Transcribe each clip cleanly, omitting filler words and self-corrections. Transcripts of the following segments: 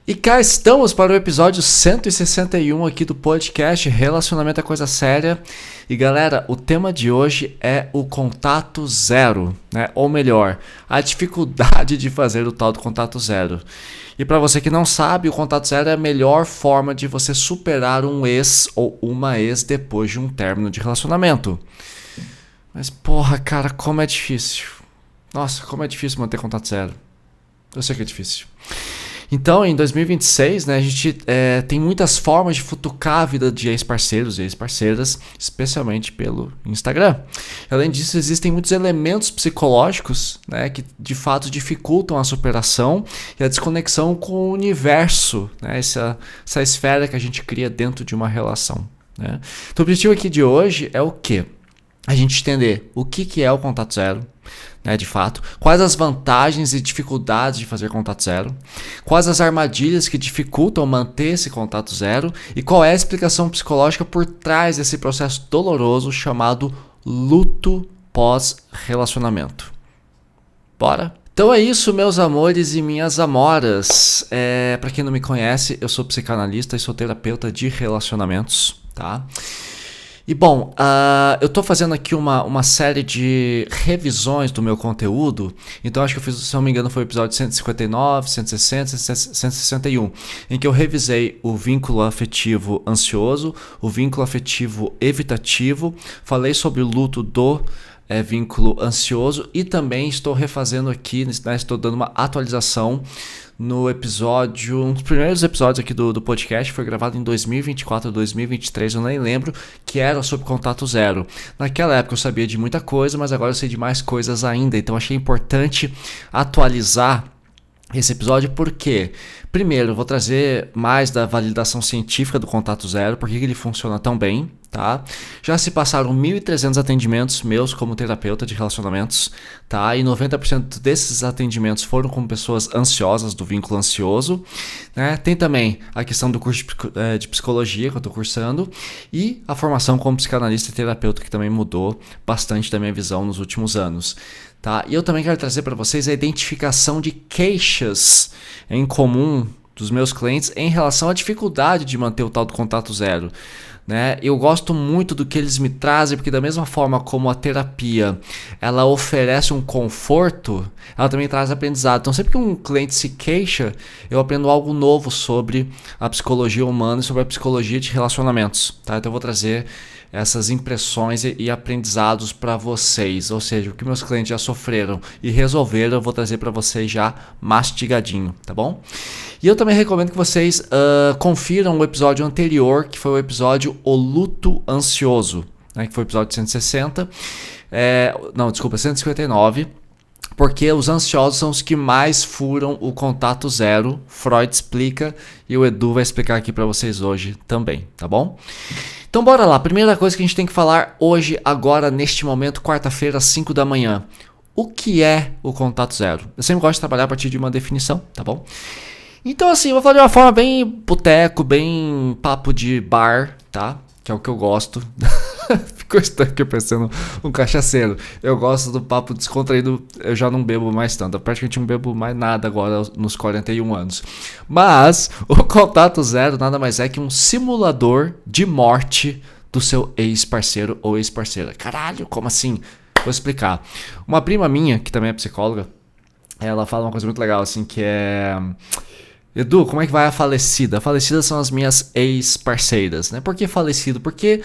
E cá estamos para o episódio 161 aqui do podcast Relacionamento é Coisa Séria. E galera, o tema de hoje é o contato zero, né? Ou melhor, a dificuldade de fazer o tal do contato zero. E para você que não sabe, o contato zero é a melhor forma de você superar um ex ou uma ex depois de um término de relacionamento. Mas porra, cara, como é difícil. Nossa, como é difícil manter contato zero. Eu sei que é difícil. Então, em 2026, né, a gente tem muitas formas de futucar a vida de ex-parceiros e ex-parceiras, especialmente pelo Instagram. Além disso, existem muitos elementos psicológicos, né, que de fato dificultam a superação e a desconexão com o universo, né, essa esfera que a gente cria dentro de uma relação. Né? Então, o objetivo aqui de hoje é o quê? A gente entender o que é o contato zero, né, de fato, quais as vantagens e dificuldades de fazer contato zero, quais as armadilhas que dificultam manter esse contato zero e qual é a explicação psicológica por trás desse processo doloroso chamado luto pós-relacionamento. Bora? Então é isso, meus amores e minhas amoras. Para quem não me conhece, eu sou psicanalista e sou terapeuta de relacionamentos, tá? E bom, eu tô fazendo aqui uma série de revisões do meu conteúdo, então acho que eu fiz, se não me engano, foi o episódio 159, 160, 161, em que eu revisei o vínculo afetivo ansioso, o vínculo afetivo evitativo, falei sobre o luto do vínculo ansioso e também estou refazendo aqui, né, estou dando uma atualização no episódio, um dos primeiros episódios aqui do podcast foi gravado em 2024 ou 2023, eu nem lembro, que era sobre contato zero. Naquela época eu sabia de muita coisa, mas agora eu sei de mais coisas ainda, então achei importante atualizar esse episódio porque, primeiro, eu vou trazer mais da validação científica do contato zero, por que ele funciona tão bem, tá? Já se passaram 1.300 atendimentos meus como terapeuta de relacionamentos, tá? E 90% desses atendimentos foram com pessoas ansiosas do vínculo ansioso, né? Tem também a questão do curso de psicologia que eu estou cursando e a formação como psicanalista e terapeuta que também mudou bastante da minha visão nos últimos anos. Tá? E eu também quero trazer para vocês a identificação de queixas em comum dos meus clientes em relação à dificuldade de manter o tal do contato zero. Né? Eu gosto muito do que eles me trazem, porque da mesma forma como a terapia ela oferece um conforto, ela também traz aprendizado. Então sempre que um cliente se queixa, eu aprendo algo novo sobre a psicologia humana e sobre a psicologia de relacionamentos. Tá? Então eu vou trazer essas impressões e aprendizados para vocês, ou seja, o que meus clientes já sofreram e resolveram, eu vou trazer para vocês já mastigadinho, tá bom? E eu também recomendo que vocês confiram o episódio anterior, que foi o episódio O Luto Ansioso, né, que foi o episódio 160, 159, porque os ansiosos são os que mais furam o contato zero, Freud explica e o Edu vai explicar aqui para vocês hoje também, tá bom? Então bora lá, primeira coisa que a gente tem que falar hoje, agora, neste momento, quarta-feira, às 5 da manhã. O que é o contato zero? Eu sempre gosto de trabalhar a partir de uma definição, tá bom? Então assim, eu vou falar de uma forma bem boteco, bem papo de bar, tá? Que é o que eu gosto. Ficou estranho aqui pensando um cachaceiro. Eu gosto do papo descontraído, eu já não bebo mais tanto. Eu praticamente não bebo mais nada agora nos 41 anos. Mas o contato zero nada mais é que um simulador de morte do seu ex-parceiro ou ex-parceira. Caralho, como assim? Vou explicar. Uma prima minha, que também é psicóloga, ela fala uma coisa muito legal, assim, que é... Edu, como é que vai a falecida? Falecidas são as minhas ex-parceiras, né? Por que falecido? Porque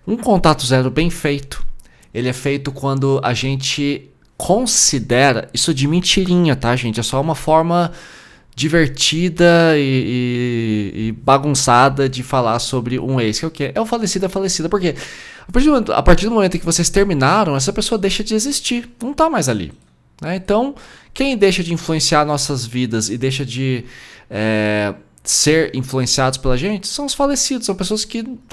um contato zero bem feito, ele é feito quando a gente considera, isso de mentirinha, tá, gente? É só uma forma divertida e bagunçada de falar sobre um ex, que é o quê? É o falecido, é falecida. Por quê? A partir do momento em que vocês terminaram, essa pessoa deixa de existir, não tá mais ali. Né? Então, quem deixa de influenciar nossas vidas e deixa de ser influenciados pela gente são os falecidos, são pessoas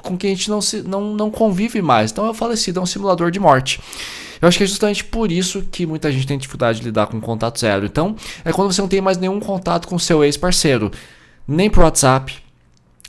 com quem a gente não convive mais. Então é o falecido, é um simulador de morte. Eu acho que é justamente por isso que muita gente tem dificuldade de lidar com contato zero. Então é quando você não tem mais nenhum contato com seu ex-parceiro, nem por WhatsApp,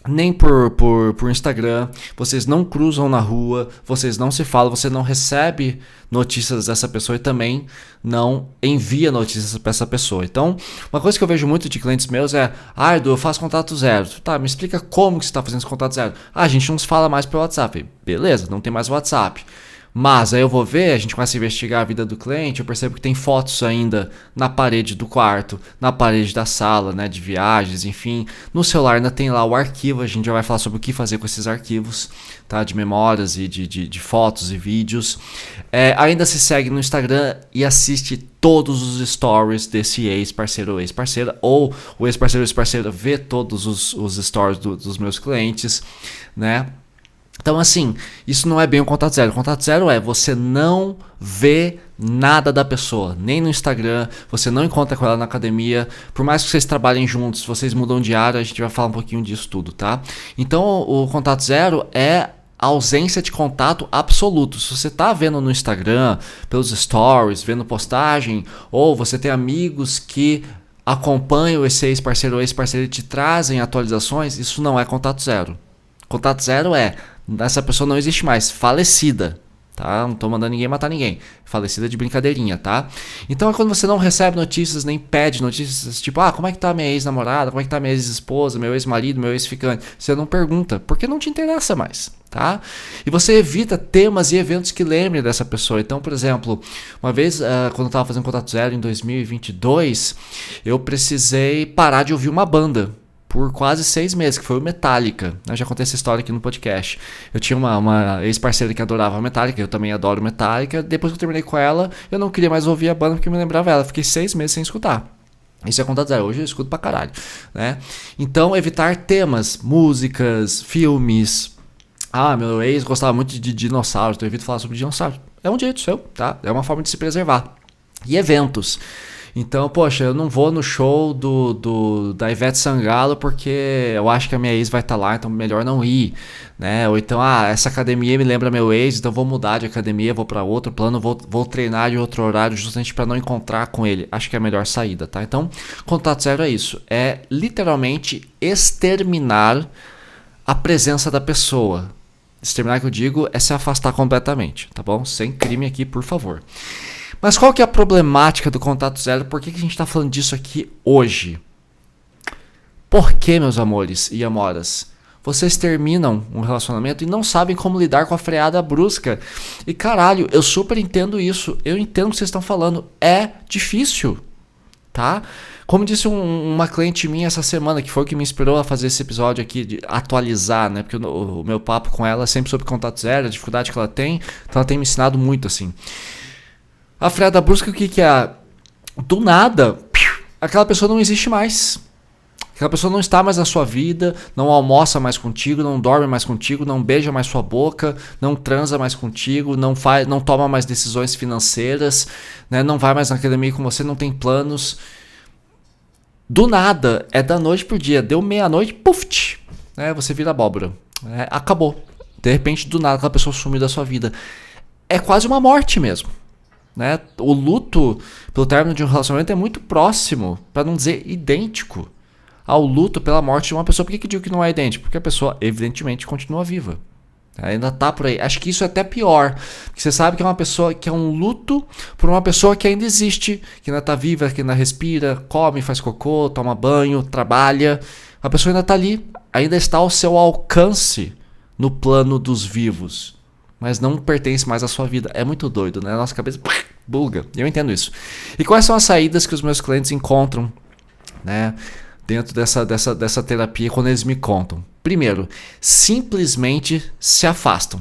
nem por Instagram, vocês não cruzam na rua, vocês não se falam, você não recebe notícias dessa pessoa e também não envia notícias para essa pessoa. Então, uma coisa que eu vejo muito de clientes meus é: Edu, eu faço contato zero. Tá, me explica como que você está fazendo esse contato zero. A gente não se fala mais pelo WhatsApp. Beleza, não tem mais WhatsApp. Mas aí eu vou ver, a gente começa a investigar a vida do cliente, eu percebo que tem fotos ainda na parede do quarto, na parede da sala, né, de viagens, enfim. No celular ainda tem lá o arquivo, a gente já vai falar sobre o que fazer com esses arquivos, tá, de memórias e de fotos e vídeos. Ainda se segue no Instagram e assiste todos os stories desse ex-parceiro ou ex-parceira, ou o ex-parceiro ou ex-parceira vê todos os stories dos meus clientes, né. Então, assim, isso não é bem um contato zero. O contato zero é você não vê nada da pessoa, nem no Instagram, você não encontra com ela na academia. Por mais que vocês trabalhem juntos, vocês mudam de área, a gente vai falar um pouquinho disso tudo, tá? Então, o contato zero é a ausência de contato absoluto. Se você tá vendo no Instagram, pelos stories, vendo postagem, ou você tem amigos que acompanham esse ex-parceiro ou ex-parceira e te trazem atualizações, isso não é contato zero. Contato zero é: essa pessoa não existe mais, falecida, tá? Não tô mandando ninguém matar ninguém, falecida de brincadeirinha, tá? Então é quando você não recebe notícias, nem pede notícias, tipo, como é que tá minha ex-namorada, como é que tá minha ex-esposa, meu ex-marido, meu ex-ficante. Você não pergunta, porque não te interessa mais, tá? E você evita temas e eventos que lembrem dessa pessoa. Então, por exemplo, uma vez, quando eu tava fazendo contato zero em 2022, eu precisei parar de ouvir uma banda por quase 6 meses, que foi o Metallica. Eu já contei essa história aqui no podcast. Eu tinha uma ex-parceira que adorava Metallica, eu também adoro Metallica. Depois que eu terminei com ela, eu não queria mais ouvir a banda porque me lembrava ela. Fiquei 6 meses sem escutar. Isso é contato zero. Hoje eu escuto pra caralho, né? Então, evitar temas, músicas, filmes. Meu ex gostava muito de dinossauros, então eu evito falar sobre dinossauros. É um jeito seu, tá? É uma forma de se preservar. E eventos. Então, poxa, eu não vou no show da Ivete Sangalo porque eu acho que a minha ex vai estar lá, então melhor não ir, né? Ou então, essa academia me lembra meu ex, então vou mudar de academia, vou para outro plano, vou treinar de outro horário justamente para não encontrar com ele. Acho que é a melhor saída, tá? Então, contato zero é isso, é literalmente exterminar a presença da pessoa. Exterminar, que eu digo, é se afastar completamente, tá bom? Sem crime aqui, por favor. Mas qual que é a problemática do contato zero? Por que a gente está falando disso aqui hoje? Por que, meus amores e amoras, vocês terminam um relacionamento e não sabem como lidar com a freada brusca? E caralho, eu super entendo isso. Eu entendo o que vocês estão falando. É difícil, tá? Como disse uma cliente minha essa semana, que foi o que me inspirou a fazer esse episódio aqui, de atualizar, né? Porque o meu papo com ela é sempre sobre contato zero, a dificuldade que ela tem. Então ela tem me ensinado muito, assim. A freada brusca, o que é? Do nada, aquela pessoa não existe mais. Aquela pessoa não está mais na sua vida, não almoça mais contigo, não dorme mais contigo, não beija mais sua boca, não transa mais contigo, não toma mais decisões financeiras, né? Não vai mais na academia com você, não tem planos. Do nada, é da noite pro dia. Deu meia-noite, puf, né? Você vira abóbora. Acabou. De repente, do nada, aquela pessoa sumiu da sua vida. É quase uma morte mesmo. Né? O luto pelo término de um relacionamento é muito próximo, para não dizer idêntico, ao luto pela morte de uma pessoa. Por que eu digo que não é idêntico? Porque a pessoa evidentemente continua viva, ainda tá por aí. Acho que isso é até pior, porque você sabe que é uma pessoa que é um luto por uma pessoa que ainda existe, que ainda tá viva, que ainda respira, come, faz cocô, toma banho, trabalha. A pessoa ainda tá ali, ainda está ao seu alcance no plano dos vivos, mas não pertence mais à sua vida. É muito doido, né? A nossa cabeça buga. Eu entendo isso. E quais são as saídas que os meus clientes encontram, né, dentro dessa terapia quando eles me contam? Primeiro, simplesmente se afastam.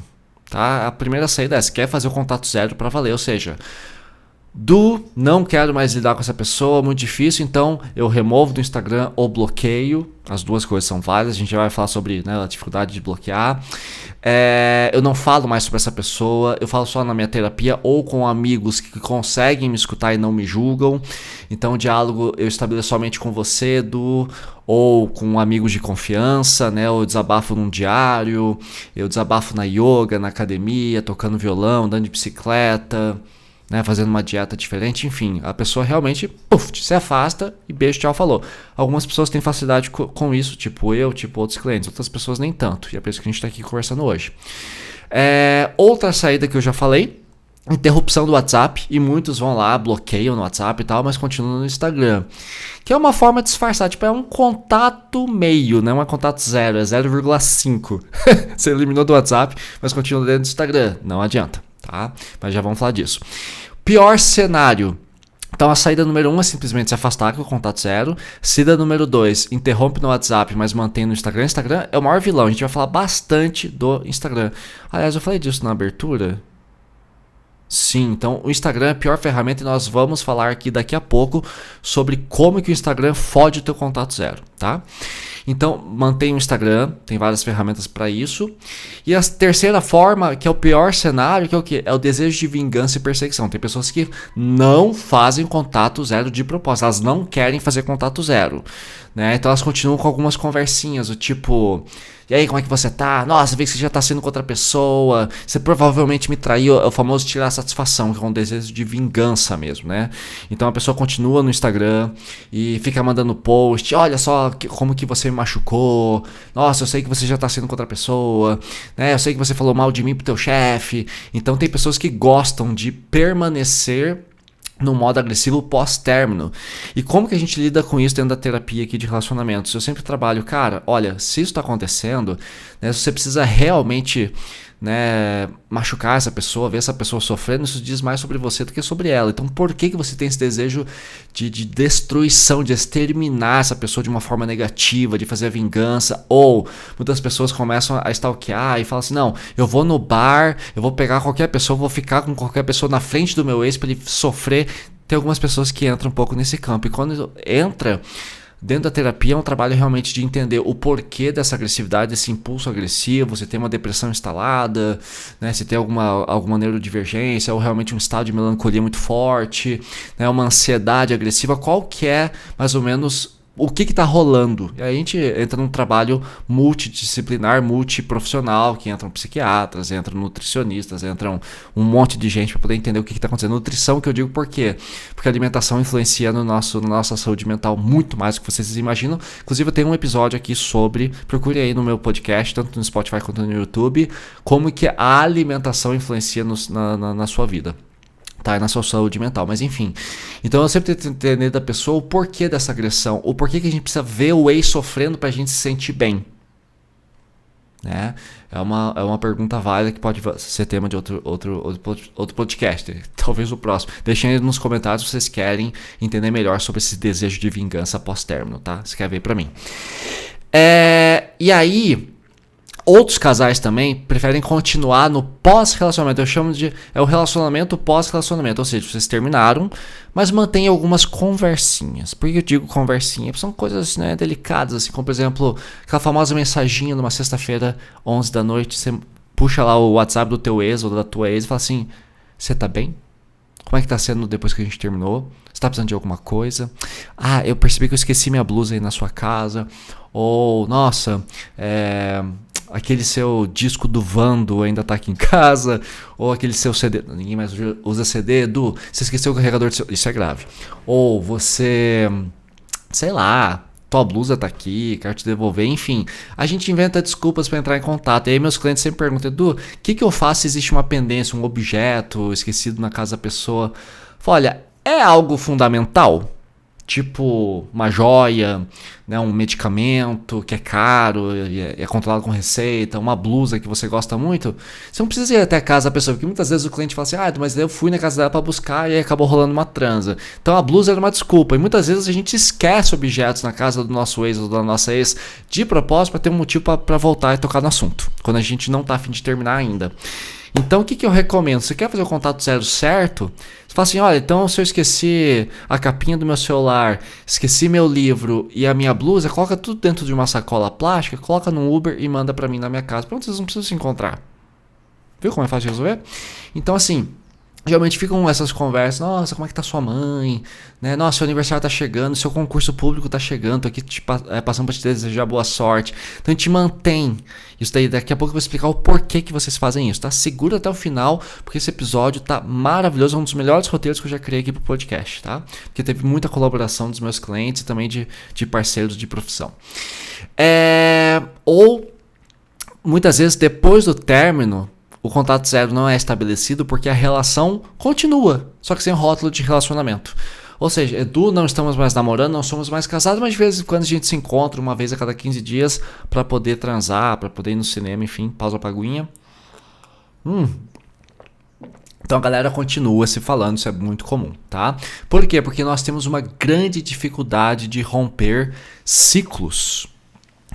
Tá? A primeira saída é: se quer fazer o contato zero para valer, ou seja, não quero mais lidar com essa pessoa, muito difícil, então eu removo do Instagram ou bloqueio. As duas coisas são válidas, a gente já vai falar sobre, né, a dificuldade de bloquear. Eu não falo mais sobre essa pessoa, eu falo só na minha terapia ou com amigos que conseguem me escutar e não me julgam. Então o diálogo eu estabeleço somente com você, ou com amigos de confiança, né? Eu desabafo num diário, eu desabafo na yoga, na academia, tocando violão, andando de bicicleta, né, fazendo uma dieta diferente, enfim, a pessoa realmente se afasta e beijo, tchau, falou. Algumas pessoas têm facilidade com isso, tipo eu, tipo outros clientes, outras pessoas nem tanto, e é por isso que a gente está aqui conversando hoje. Outra saída que eu já falei, interrupção do WhatsApp, e muitos vão lá, bloqueiam no WhatsApp e tal, mas continuam no Instagram, que é uma forma de disfarçar, tipo, é um contato meio, não é um contato zero, é 0,5. Você eliminou do WhatsApp, mas continua dentro do Instagram, não adianta, tá? Mas já vamos falar disso. Pior cenário. Então a saída número 1 é simplesmente se afastar com o contato zero. Saída número 2, interrompe no WhatsApp, mas mantém no Instagram. Instagram é o maior vilão, a gente vai falar bastante do Instagram. Aliás, eu falei disso na abertura. Sim, então o Instagram é a pior ferramenta e nós vamos falar aqui daqui a pouco sobre como que o Instagram fode o teu contato zero, tá? Então mantém o Instagram, tem várias ferramentas para isso. E a terceira forma, que é o pior cenário, que é o quê? É o desejo de vingança e perseguição. Tem pessoas que não fazem contato zero de propósito, elas não querem fazer contato zero, né? Então elas continuam com algumas conversinhas, do tipo... E aí, como é que você tá? Nossa, vê que você já tá sendo com outra pessoa. Você provavelmente me traiu. É o famoso tirar a satisfação, que é um desejo de vingança mesmo, né? Então a pessoa continua no Instagram e fica mandando post. Olha só como que você me machucou. Nossa, eu sei que você já tá sendo com outra pessoa, né? Eu sei que você falou mal de mim pro teu chefe. Então tem pessoas que gostam de permanecer no modo agressivo pós-término. E como que a gente lida com isso dentro da terapia aqui de relacionamentos? Eu sempre trabalho, cara, olha, se isso está acontecendo, né, você precisa realmente, né, machucar essa pessoa, ver essa pessoa sofrendo, isso diz mais sobre você do que sobre ela. Então por que você tem esse desejo de destruição, de exterminar essa pessoa de uma forma negativa, de fazer a vingança? Ou muitas pessoas começam a stalkear e falam assim, não, eu vou no bar, eu vou pegar qualquer pessoa, vou ficar com qualquer pessoa na frente do meu ex para ele sofrer. Tem algumas pessoas que entram um pouco nesse campo, e quando entra dentro da terapia é um trabalho realmente de entender o porquê dessa agressividade, desse impulso agressivo, se tem uma depressão instalada, né, se tem alguma neurodivergência ou realmente um estado de melancolia muito forte, né, uma ansiedade agressiva, qual que é mais ou menos o que está rolando. E aí a gente entra num trabalho multidisciplinar, multiprofissional, que entram psiquiatras, entram nutricionistas, entram um monte de gente para poder entender o que está acontecendo. Nutrição, que eu digo por quê? Porque a alimentação influencia na nossa saúde mental muito mais do que vocês imaginam. Inclusive eu tenho um episódio aqui sobre, procure aí no meu podcast, tanto no Spotify quanto no YouTube, como que a alimentação influencia na sua vida. Tá, na sua saúde mental, mas enfim. Então eu sempre tento entender da pessoa o porquê dessa agressão, o porquê que a gente precisa ver o ex sofrendo pra gente se sentir bem, né? É uma pergunta válida que pode ser tema de outro podcast, talvez o próximo. Deixem aí nos comentários se vocês querem entender melhor sobre esse desejo de vingança pós-término, tá? Escreve aí pra mim. E aí... Outros casais também preferem continuar no pós-relacionamento. Eu chamo de o relacionamento pós-relacionamento. Ou seja, vocês terminaram, mas mantém algumas conversinhas. Por que eu digo conversinha? Porque são coisas, né, delicadas, assim, como por exemplo, aquela famosa mensaginha numa sexta-feira, 11 da noite, você puxa lá o WhatsApp do teu ex ou da tua ex e fala assim, você tá bem? Como é que tá sendo depois que a gente terminou? Você tá precisando de alguma coisa? Ah, eu percebi que eu esqueci minha blusa aí na sua casa. Ou, nossa, aquele seu disco do Vando ainda tá aqui em casa. Ou aquele seu CD, ninguém mais usa CD, Edu, você esqueceu o carregador do seu... Isso é grave. Ou você, sei lá, tua blusa tá aqui, quero te devolver, enfim. A gente inventa desculpas para entrar em contato. E aí meus clientes sempre perguntam, Edu, o que eu faço se existe uma pendência, um objeto esquecido na casa da pessoa? Fala, olha, é algo fundamental? Tipo uma joia, né, um medicamento que é caro, é controlado com receita, uma blusa que você gosta muito, você não precisa ir até a casa da pessoa, porque muitas vezes o cliente fala assim, mas eu fui na casa dela para buscar e aí acabou rolando uma transa. Então a blusa era uma desculpa, e muitas vezes a gente esquece objetos na casa do nosso ex ou da nossa ex de propósito para ter um motivo para voltar e tocar no assunto, quando a gente não tá a fim de terminar ainda. Então o que eu recomendo? Você quer fazer o contato zero certo? Você fala assim, olha, então se eu esqueci a capinha do meu celular, esqueci meu livro e a minha blusa, coloca tudo dentro de uma sacola plástica, coloca no Uber e manda pra mim na minha casa. Pronto, vocês não precisam se encontrar. Viu como é fácil de resolver? Então assim, Geralmente ficam essas conversas, nossa, como é que tá sua mãe, né? Nossa, seu aniversário tá chegando, seu concurso público tá chegando, tô aqui passando pra te desejar boa sorte. Então a gente mantém isso daí, daqui a pouco eu vou explicar o porquê que vocês fazem isso, tá? Segura até o final, porque esse episódio tá maravilhoso, é um dos melhores roteiros que eu já criei aqui pro podcast, tá? Porque teve muita colaboração dos meus clientes e também de parceiros de profissão. Ou, muitas vezes, depois do término, o contato zero não é estabelecido porque a relação continua, só que sem rótulo de relacionamento. Ou seja, Edu, não estamos mais namorando, não somos mais casados, mas de vez em quando a gente se encontra uma vez a cada 15 dias para poder transar, para poder ir no cinema, enfim, pausa pra aguinha. Então a galera continua se falando, isso é muito comum, tá? Por quê? Porque nós temos uma grande dificuldade de romper ciclos.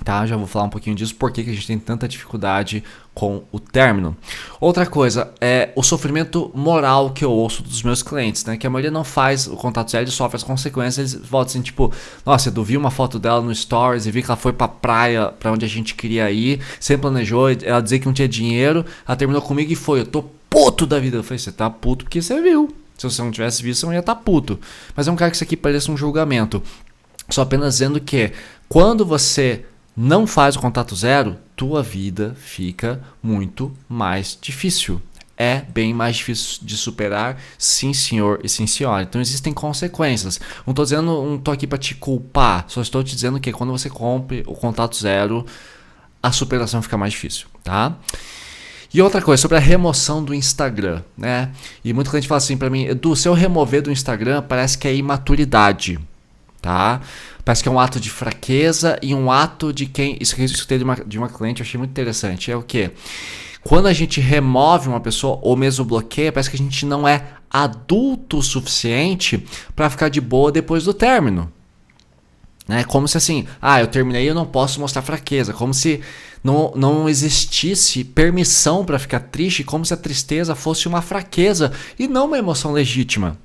Tá, já vou falar um pouquinho disso, por que a gente tem tanta dificuldade com o término. Outra coisa é o sofrimento moral que eu ouço dos meus clientes, né? Que a maioria não faz o contato zero, eles sofrem as consequências, eles voltam assim, tipo, nossa, eu vi uma foto dela no Stories e vi que ela foi pra praia, pra onde a gente queria ir, sempre planejou, ela dizia que não tinha dinheiro, ela terminou comigo e foi, eu tô puto da vida. Eu falei, você tá puto porque você viu. Se você não tivesse visto, você não ia estar puto. Mas eu não quero que isso aqui pareça um julgamento. Só apenas dizendo que quando você não faz o contato zero, tua vida fica muito mais difícil. É bem mais difícil de superar, sim senhor e sim senhora. Então existem consequências. Não tô aqui para te culpar, só estou te dizendo que quando você cumpre o contato zero, a superação fica mais difícil, tá? E outra coisa, sobre a remoção do Instagram, né? E muita gente fala assim para mim, Edu, se eu remover do Instagram, parece que é imaturidade. Tá? Parece que é um ato de fraqueza e um ato de quem... Isso que eu escutei de uma cliente, eu achei muito interessante. É o quê? Quando a gente remove uma pessoa ou mesmo bloqueia, parece que a gente não é adulto o suficiente para ficar de boa depois do término. Né? Como se assim, eu terminei, eu não posso mostrar fraqueza. Como se não existisse permissão para ficar triste, como se a tristeza fosse uma fraqueza e não uma emoção legítima.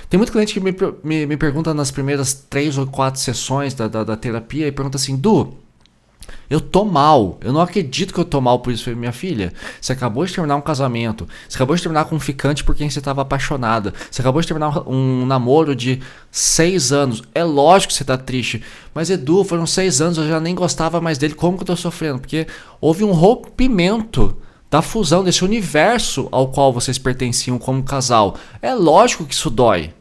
Tem muito cliente que me pergunta nas primeiras 3 ou 4 sessões da terapia e pergunta assim, Du, eu tô mal, eu não acredito que eu tô mal por isso. Minha filha, você acabou de terminar um casamento, você acabou de terminar com um ficante por quem você estava apaixonada, você acabou de terminar um namoro de 6 anos, é lógico que você tá triste, mas Edu, foram 6 anos, eu já nem gostava mais dele, como que eu tô sofrendo? Porque houve um rompimento da fusão desse universo ao qual vocês pertenciam como casal. É lógico que isso dói.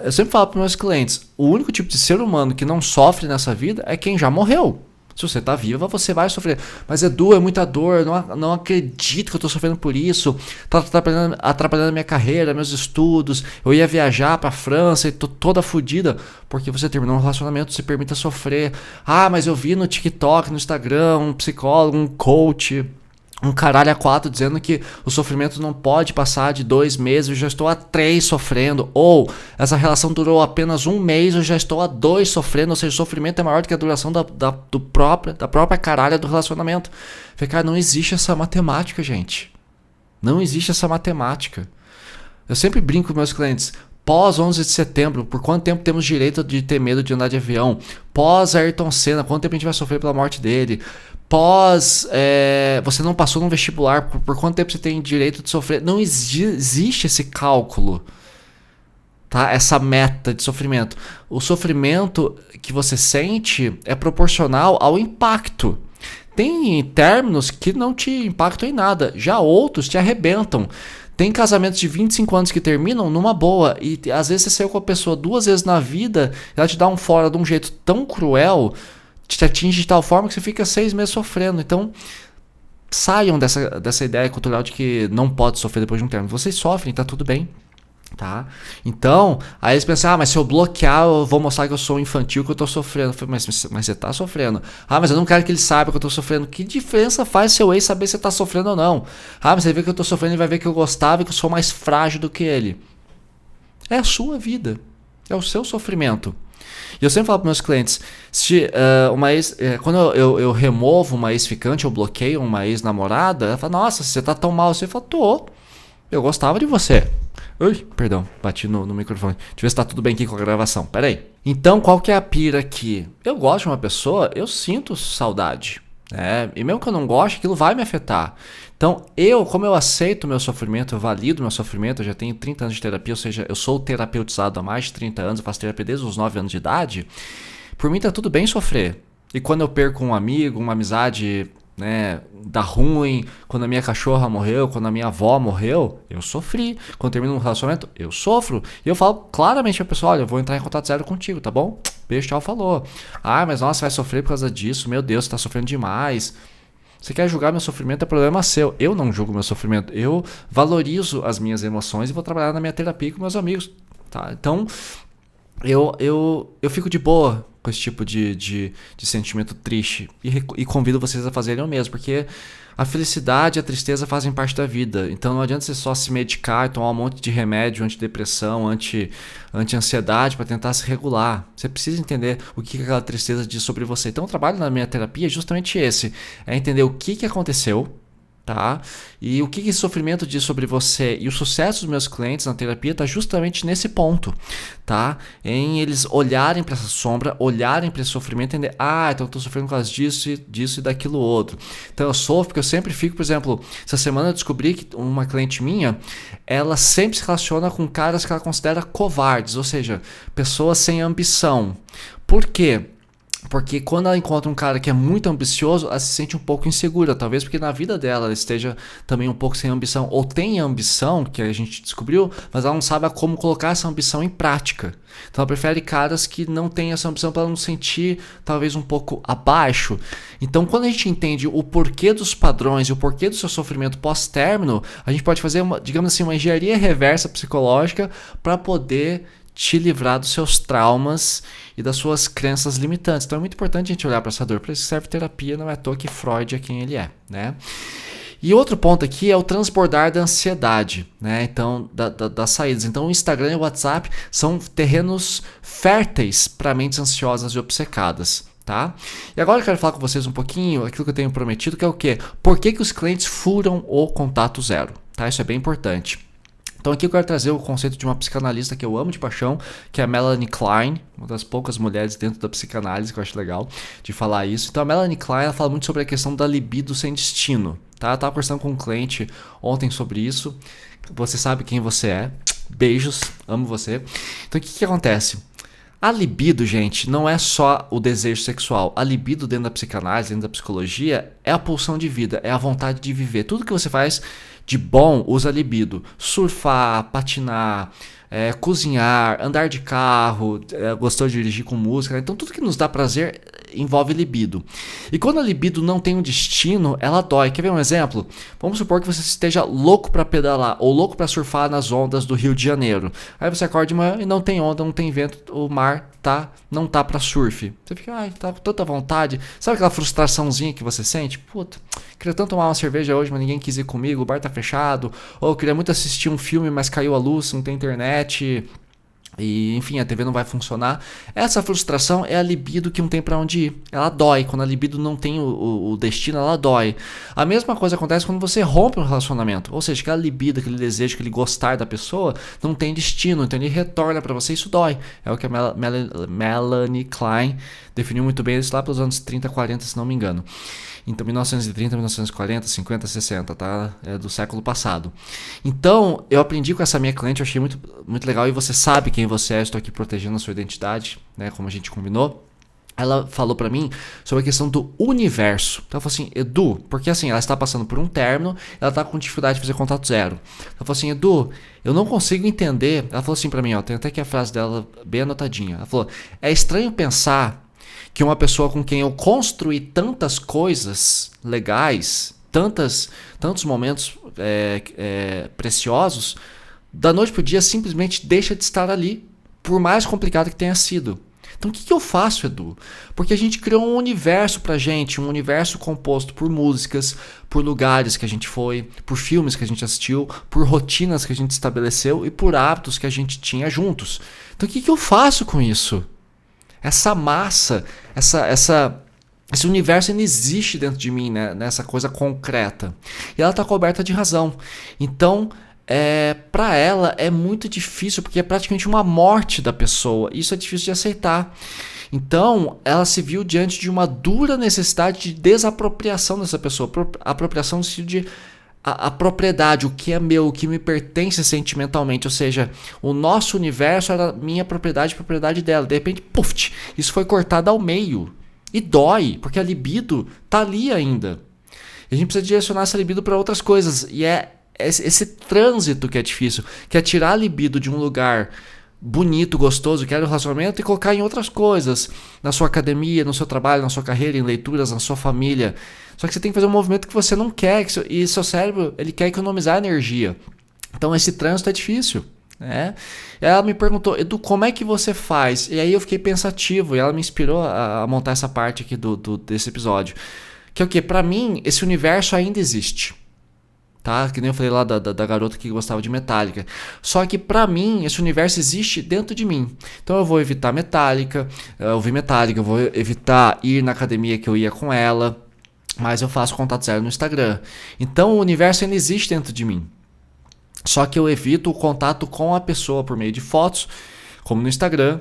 Eu sempre falo para meus clientes, o único tipo de ser humano que não sofre nessa vida é quem já morreu. Se você está viva, você vai sofrer. Mas Edu, é muita dor, não acredito que eu estou sofrendo por isso. Está atrapalhando a minha carreira, meus estudos. Eu ia viajar para a França e estou toda fodida. Porque você terminou um relacionamento, se permita sofrer. Mas eu vi no TikTok, no Instagram, um psicólogo, um coach, um caralho a 4 dizendo que o sofrimento não pode passar de 2 meses, eu já estou há 3 sofrendo. Ou essa relação durou apenas 1 mês, eu já estou há 2 sofrendo. Ou seja, o sofrimento é maior do que a duração da própria caralha do relacionamento. Falei, cara, não existe essa matemática, gente. Não existe essa matemática. Eu sempre brinco com meus clientes. Pós 11 de setembro, por quanto tempo temos direito de ter medo de andar de avião? Pós Ayrton Senna, quanto tempo a gente vai sofrer pela morte dele? Você não passou no vestibular, por quanto tempo você tem direito de sofrer? Não existe esse cálculo, tá? Essa meta de sofrimento. O sofrimento que você sente é proporcional ao impacto. Tem términos que não te impactam em nada, já outros te arrebentam. Tem casamentos de 25 anos que terminam numa boa e às vezes você saiu com a pessoa 2 vezes na vida, ela te dá um fora de um jeito tão cruel, te atinge de tal forma que você fica 6 meses sofrendo. Então, saiam dessa ideia cultural de que não pode sofrer depois de um término. Vocês sofrem, tá tudo bem. Tá? Então, aí eles pensam, mas se eu bloquear, eu vou mostrar que eu sou infantil, que eu tô sofrendo. Eu falei, mas você tá sofrendo. Mas eu não quero que ele saiba que eu tô sofrendo. Que diferença faz seu ex saber se você tá sofrendo ou não? Mas você vê que eu tô sofrendo, ele vai ver que eu gostava e que eu sou mais frágil do que ele. É a sua vida. É o seu sofrimento. E eu sempre falo para meus clientes, quando eu removo uma ex-ficante, eu bloqueio uma ex-namorada, ela fala, nossa, você tá tão mal assim. Eu falo, tô. Eu gostava de você. Ui, perdão, bati no microfone. Deixa eu ver se tá tudo bem aqui com a gravação. Pera aí. Então, qual que é a pira aqui? Eu gosto de uma pessoa, eu sinto saudade. né? E mesmo que eu não goste, aquilo vai me afetar. Então, como eu aceito o meu sofrimento, eu valido o meu sofrimento, eu já tenho 30 anos de terapia, ou seja, eu sou terapeutizado há mais de 30 anos, eu faço terapia desde os 9 anos de idade, por mim tá tudo bem sofrer. E quando eu perco um amigo, uma amizade, né, dá ruim, quando a minha cachorra morreu, quando a minha avó morreu, eu sofri. Quando termino um relacionamento, eu sofro. E eu falo claramente pra pessoa, olha, eu vou entrar em contato zero contigo, tá bom? Beijo, tchau, falou. Ah, mas nossa, vai sofrer por causa disso, meu Deus, você tá sofrendo demais. Você quer julgar meu sofrimento, é problema seu. Eu não julgo meu sofrimento, eu valorizo as minhas emoções e vou trabalhar na minha terapia com meus amigos, tá? Então, eu fico de boa com esse tipo de sentimento triste e convido vocês a fazerem o mesmo, porque a felicidade e a tristeza fazem parte da vida. Então não adianta você só se medicar e tomar um monte de remédio antidepressão, anti-ansiedade para tentar se regular. Você precisa entender o que aquela tristeza diz sobre você. Então o trabalho na minha terapia é justamente esse, é entender o que aconteceu, tá? E o que esse sofrimento diz sobre você. E o sucesso dos meus clientes na terapia está justamente nesse ponto, tá? Em eles olharem para essa sombra, olharem para esse sofrimento e entender, então eu estou sofrendo por causa disso e daquilo outro. Então eu sofro porque eu sempre fico, por exemplo, essa semana eu descobri que uma cliente minha, ela sempre se relaciona com caras que ela considera covardes, ou seja, pessoas sem ambição. Por quê? Porque quando ela encontra um cara que é muito ambicioso, ela se sente um pouco insegura. Talvez porque na vida dela ela esteja também um pouco sem ambição. Ou tem ambição, que a gente descobriu, mas ela não sabe como colocar essa ambição em prática. Então ela prefere caras que não têm essa ambição para ela não sentir talvez um pouco abaixo. Então quando a gente entende o porquê dos padrões e o porquê do seu sofrimento pós-término, a gente pode fazer, digamos assim, uma engenharia reversa psicológica para poder te livrar dos seus traumas e das suas crenças limitantes. Então é muito importante a gente olhar para essa dor. Para isso serve terapia, não é à toa que Freud é quem ele é, né? E outro ponto aqui é o transbordar da ansiedade, né? Então, das saídas. Então o Instagram e o WhatsApp são terrenos férteis para mentes ansiosas e obcecadas, tá? E agora eu quero falar com vocês um pouquinho aquilo que eu tenho prometido, que é o quê? Por que os clientes furam o contato zero, tá? Isso é bem importante. Então aqui eu quero trazer o conceito de uma psicanalista que eu amo de paixão, que é a Melanie Klein, uma das poucas mulheres dentro da psicanálise que eu acho legal de falar isso. Então a Melanie Klein, ela fala muito sobre a questão da libido sem destino, tá? Eu tava conversando com um cliente ontem sobre isso. Você sabe quem você é. Beijos, amo você. Então o que acontece? A libido, gente, não é só o desejo sexual. A libido dentro da psicanálise, dentro da psicologia, é a pulsão de vida, é a vontade de viver. Tudo que você faz de bom usa libido. Surfar, patinar, cozinhar, andar de carro, gostou de dirigir com música. Então tudo que nos dá prazer envolve libido. E quando a libido não tem um destino, ela dói. Quer ver um exemplo? Vamos supor que você esteja louco para pedalar ou louco para surfar nas ondas do Rio de Janeiro. Aí você acorda de manhã e não tem onda, não tem vento, o mar não tá para surf. Você fica, tá com tanta vontade. Sabe aquela frustraçãozinha que você sente? Puta, queria tanto tomar uma cerveja hoje, mas ninguém quis ir comigo, o bar tá fechado. Ou eu queria muito assistir um filme, mas caiu a luz, não tem internet. E enfim, a TV não vai funcionar. Essa frustração é a libido que não tem pra onde ir. Ela dói. Quando a libido não tem o destino, ela dói. A mesma coisa acontece quando você rompe um relacionamento. Ou seja, aquela libido, aquele desejo, aquele gostar da pessoa não tem destino. Então ele retorna pra você e isso dói. É o que a Melanie Klein definiu muito bem isso lá pelos anos 30, 40, se não me engano. Então, 1930, 1940, 50, 60, tá? É do século passado. Então, eu aprendi com essa minha cliente, eu achei muito, muito legal. E você sabe quem você é, estou aqui protegendo a sua identidade, né? Como a gente combinou. Ela falou pra mim sobre a questão do universo. Então ela falou assim, Edu, porque assim, ela está passando por um término, ela está com dificuldade de fazer contato zero. Ela falou assim, Edu, eu não consigo entender. Ela falou assim pra mim, tem até aqui a frase dela bem anotadinha. Ela falou, é estranho pensar que uma pessoa com quem eu construí tantas coisas legais, tantos momentos preciosos, da noite pro dia simplesmente deixa de estar ali, por mais complicado que tenha sido. Então o que eu faço, Edu? Porque a gente criou um universo pra gente, um universo composto por músicas, por lugares que a gente foi, por filmes que a gente assistiu, por rotinas que a gente estabeleceu e por hábitos que a gente tinha juntos. Então o que eu faço com isso? Essa massa, esse universo ainda existe dentro de mim, né? Nessa coisa concreta. E ela está coberta de razão. Então, para ela é muito difícil, porque é praticamente uma morte da pessoa. Isso é difícil de aceitar. Então, ela se viu diante de uma dura necessidade de desapropriação dessa pessoa. Apropriação no sentido de a propriedade, o que é meu, o que me pertence sentimentalmente. Ou seja, o nosso universo era minha propriedade, propriedade dela. De repente, puf, isso foi cortado ao meio. E dói, porque a libido tá ali ainda. E a gente precisa direcionar essa libido para outras coisas. E é esse trânsito que é difícil, que é tirar a libido de um lugar bonito, gostoso, que era o relacionamento, e colocar em outras coisas, na sua academia, no seu trabalho, na sua carreira, em leituras, na sua família. Só que você tem que fazer um movimento que você não quer, e seu cérebro ele quer economizar energia. Então esse trânsito é difícil. Né? E ela me perguntou, Edu, como é que você faz? E aí eu fiquei pensativo, e ela me inspirou a montar essa parte aqui desse episódio. Que é o quê? Pra mim, esse universo ainda existe. Tá? Que nem eu falei lá da garota que gostava de Metallica. Só que pra mim, esse universo existe dentro de mim. Então eu vou evitar Metallica, eu vou evitar ir na academia que eu ia com ela, mas eu faço contato zero no Instagram. Então o universo ainda existe dentro de mim. Só que eu evito o contato com a pessoa por meio de fotos, como no Instagram,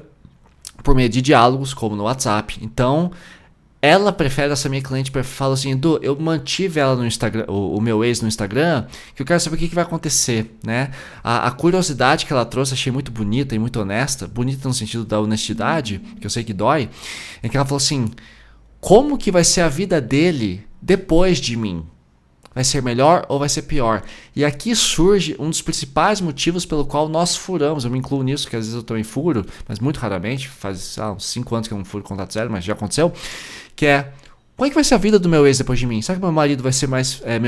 por meio de diálogos, como no WhatsApp. Então ela prefere, essa minha cliente fala assim, Edu, eu mantive ela no Instagram, o meu ex no Instagram, que eu quero saber o que vai acontecer, né? A curiosidade que ela trouxe, achei muito bonita e muito honesta, bonita no sentido da honestidade, que eu sei que dói, é que ela falou assim, como que vai ser a vida dele depois de mim? Vai ser melhor ou vai ser pior? E aqui surge um dos principais motivos pelo qual nós furamos. Eu me incluo nisso, que às vezes eu também furo, mas muito raramente. Faz uns 5 anos que eu não furo contato zero, mas já aconteceu. Que é, como é que vai ser a vida do meu ex depois de mim? Será que meu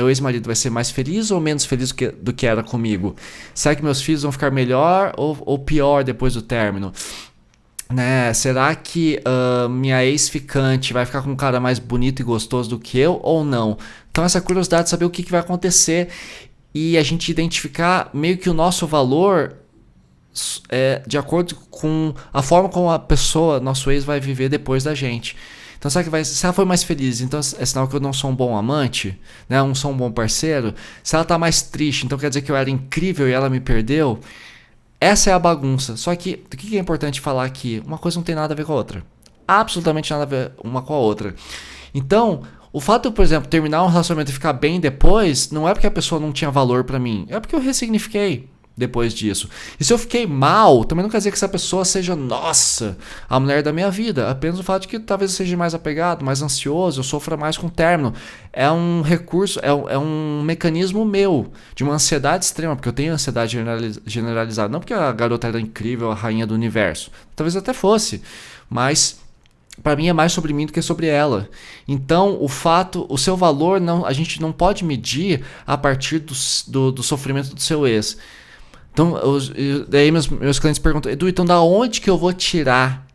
ex-marido vai ser mais feliz ou menos feliz do que era comigo? Será que meus filhos vão ficar melhor ou pior depois do término? Né? Será que minha ex-ficante vai ficar com um cara mais bonito e gostoso do que eu ou não? Então essa curiosidade de saber o que vai acontecer e a gente identificar meio que o nosso valor de acordo com a forma como a pessoa, nosso ex, vai viver depois da gente. Então se ela foi mais feliz, então é sinal que eu não sou um bom amante, né? Eu não sou um bom parceiro. Se ela tá mais triste, então quer dizer que eu era incrível e ela me perdeu. Essa é a bagunça. Só que o que é importante falar aqui? Uma coisa não tem nada a ver com a outra. Absolutamente nada a ver uma com a outra. Então, o fato de, por exemplo, terminar um relacionamento e ficar bem depois, não é porque a pessoa não tinha valor pra mim. É porque eu ressignifiquei depois disso. E se eu fiquei mal, também não quer dizer que essa pessoa seja, nossa, a mulher da minha vida. Apenas o fato de que talvez eu seja mais apegado, mais ansioso, eu sofra mais com o término. É um recurso, é um mecanismo meu, de uma ansiedade extrema, porque eu tenho ansiedade generalizada. Não porque a garota era incrível, a rainha do universo. Talvez até fosse, mas para mim é mais sobre mim do que sobre ela. Então o seu valor, a gente não pode medir a partir do sofrimento do seu ex. Então, daí meus clientes perguntam, Edu, então da onde que eu vou tirar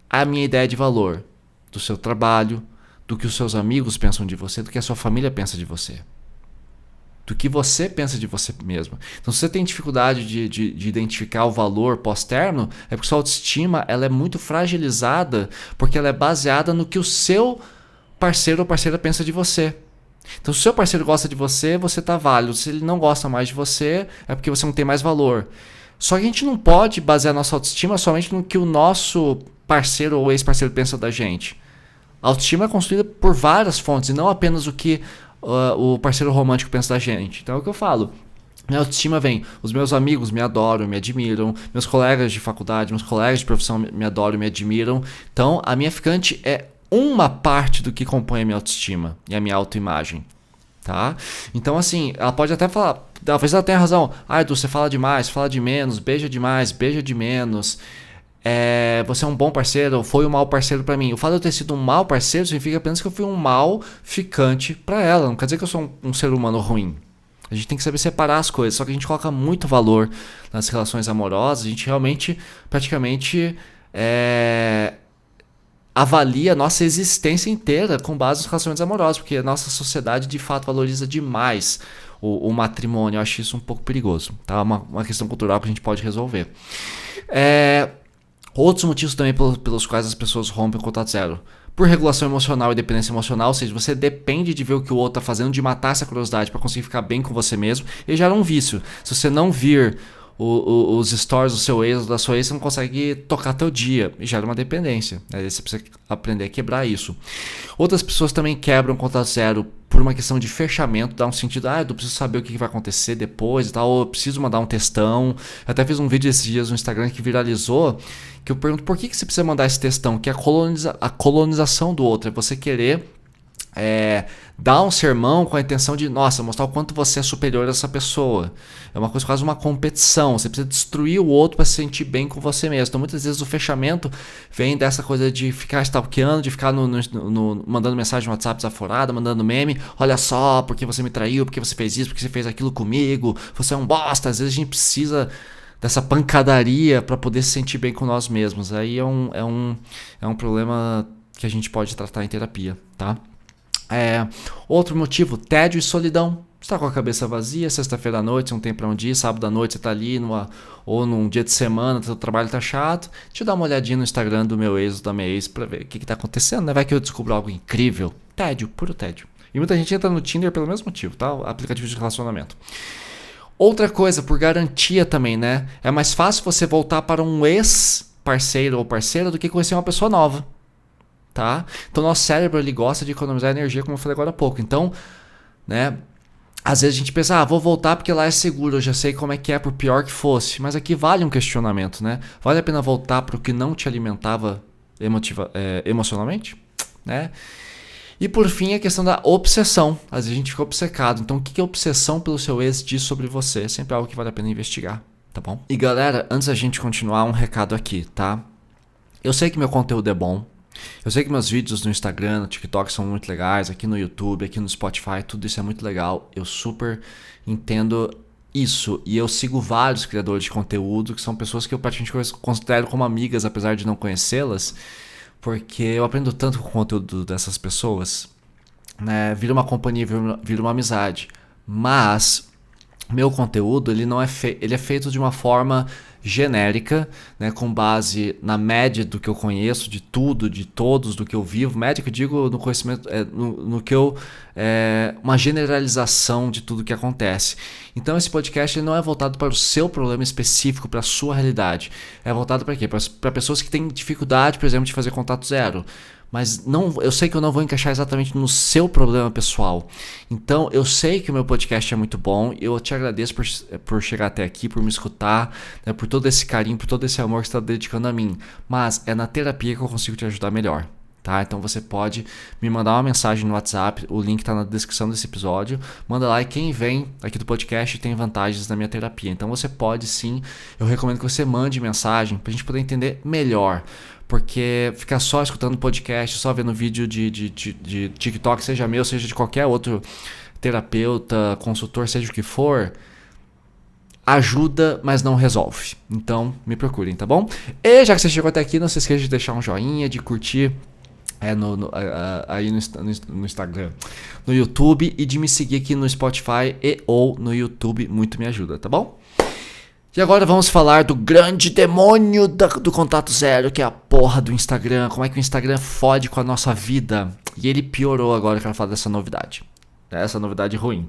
a minha ideia de valor? Do seu trabalho, do que os seus amigos pensam de você, do que a sua família pensa de você. Do que você pensa de você mesmo. Então, se você tem dificuldade de identificar o valor pós-término, é porque sua autoestima ela é muito fragilizada, porque ela é baseada no que o seu parceiro ou parceira pensa de você. Então, se o seu parceiro gosta de você, você tá válido. Se ele não gosta mais de você, é porque você não tem mais valor. Só que a gente não pode basear nossa autoestima somente no que o nosso parceiro ou ex-parceiro pensa da gente. A autoestima é construída por várias fontes e não apenas o que o parceiro romântico pensa da gente. Então é o que eu falo. Minha autoestima vem, os meus amigos me adoram, me admiram, meus colegas de faculdade, meus colegas de profissão me adoram, me admiram. Então a minha ficante é uma parte do que compõe a minha autoestima e a minha autoimagem, tá? Então assim, ela pode até falar, talvez ela tenha razão, Edu, você fala demais, fala de menos, beija demais, beija de menos, você é um bom parceiro ou foi um mau parceiro pra mim. O fato de eu ter sido um mau parceiro significa apenas que eu fui um mau ficante pra ela, não quer dizer que eu sou um ser humano ruim. A gente tem que saber separar as coisas, só que a gente coloca muito valor nas relações amorosas, a gente realmente, praticamente, avalia a nossa existência inteira com base nos relacionamentos amorosos, porque a nossa sociedade de fato valoriza demais o matrimônio. Eu acho isso um pouco perigoso, tá? Uma questão cultural que a gente pode resolver. Outros motivos também pelos quais as pessoas rompem o contato zero. Por regulação emocional e dependência emocional, ou seja, você depende de ver o que o outro está fazendo, de matar essa curiosidade para conseguir ficar bem com você mesmo, e gera um vício. Se você não vir os stories do seu ex ou da sua ex, você não consegue tocar teu dia e gera uma dependência. Aí você precisa aprender a quebrar isso. Outras pessoas também quebram contato zero por uma questão de fechamento, dá um sentido, eu preciso saber o que vai acontecer depois e tal, ou eu preciso mandar um textão. Eu até fiz um vídeo esses dias no Instagram que viralizou, que eu pergunto por que você precisa mandar esse textão, que é a colonização do outro, é você querer dar um sermão com a intenção de, mostrar o quanto você é superior a essa pessoa. É uma coisa quase uma competição. Você precisa destruir o outro para se sentir bem com você mesmo. Então muitas vezes o fechamento vem dessa coisa de ficar stalkeando, de ficar mandando mensagem no WhatsApp desaforada, mandando meme. Olha só, porque você me traiu, porque você fez isso, porque você fez aquilo comigo. Você é um bosta. Às vezes a gente precisa dessa pancadaria para poder se sentir bem com nós mesmos. Aí é um problema que a gente pode tratar em terapia, tá? Outro motivo, tédio e solidão. Você tá com a cabeça vazia, sexta-feira à noite, você não tem pra onde ir, sábado à noite você tá ali, ou num dia de semana, seu trabalho tá chato. Deixa eu dar uma olhadinha no Instagram do meu ex ou da minha ex pra ver o que tá acontecendo, né? Vai que eu descubro algo incrível. Tédio, puro tédio. E muita gente entra no Tinder pelo mesmo motivo, tá? O aplicativo de relacionamento. Outra coisa, por garantia também, né? É mais fácil você voltar para um ex-parceiro ou parceira do que conhecer uma pessoa nova. Tá? Então nosso cérebro ele gosta de economizar energia, como eu falei agora há pouco. Então, né, às vezes a gente pensa, vou voltar porque lá é seguro, eu já sei como é que é, por pior que fosse. Mas aqui vale um questionamento, né? Vale a pena voltar para o que não te alimentava emocionalmente? Né? E por fim, a questão da obsessão. Às vezes a gente fica obcecado. Então o que a obsessão pelo seu ex diz sobre você? É sempre algo que vale a pena investigar, tá bom? E galera, antes da gente continuar, um recado aqui, tá? Eu sei que meu conteúdo é bom. Eu sei que meus vídeos no Instagram, no TikTok são muito legais, aqui no YouTube, aqui no Spotify, tudo isso é muito legal. Eu super entendo isso. E eu sigo vários criadores de conteúdo, que são pessoas que eu praticamente considero como amigas, apesar de não conhecê-las, porque eu aprendo tanto com o conteúdo dessas pessoas, né? Vira uma companhia, vira uma amizade. Mas meu conteúdo ele é feito de uma forma genérica, né, com base na média do que eu conheço, de tudo, de todos, do que eu vivo. Média que eu digo no conhecimento, no que eu... uma generalização de tudo que acontece. Então esse podcast ele não é voltado para o seu problema específico, para a sua realidade. É voltado para quê? Para pessoas que têm dificuldade, por exemplo, de fazer contato zero. Mas eu sei que eu não vou encaixar exatamente no seu problema pessoal. Então eu sei que o meu podcast é muito bom. Eu te agradeço por chegar até aqui, por me escutar, né, por todo esse carinho, por todo esse amor que você está dedicando a mim. Mas é na terapia que eu consigo te ajudar melhor. Tá? Então você pode me mandar uma mensagem no WhatsApp, o link está na descrição desse episódio. Manda lá e quem vem aqui do podcast tem vantagens na minha terapia. Então você pode sim, eu recomendo que você mande mensagem para a gente poder entender melhor. Porque ficar só escutando podcast, só vendo vídeo de TikTok, seja meu, seja de qualquer outro terapeuta, consultor, seja o que for, ajuda, mas não resolve. Então me procurem, tá bom? E já que você chegou até aqui, não se esqueça de deixar um joinha, de curtir aí no Instagram, no YouTube, e de me seguir aqui no Spotify ou no YouTube, muito me ajuda, tá bom? E agora vamos falar do grande demônio do contato zero, que é a porra do Instagram. Como é que o Instagram fode com a nossa vida. E ele piorou agora que eu quero falar dessa novidade. Essa novidade ruim.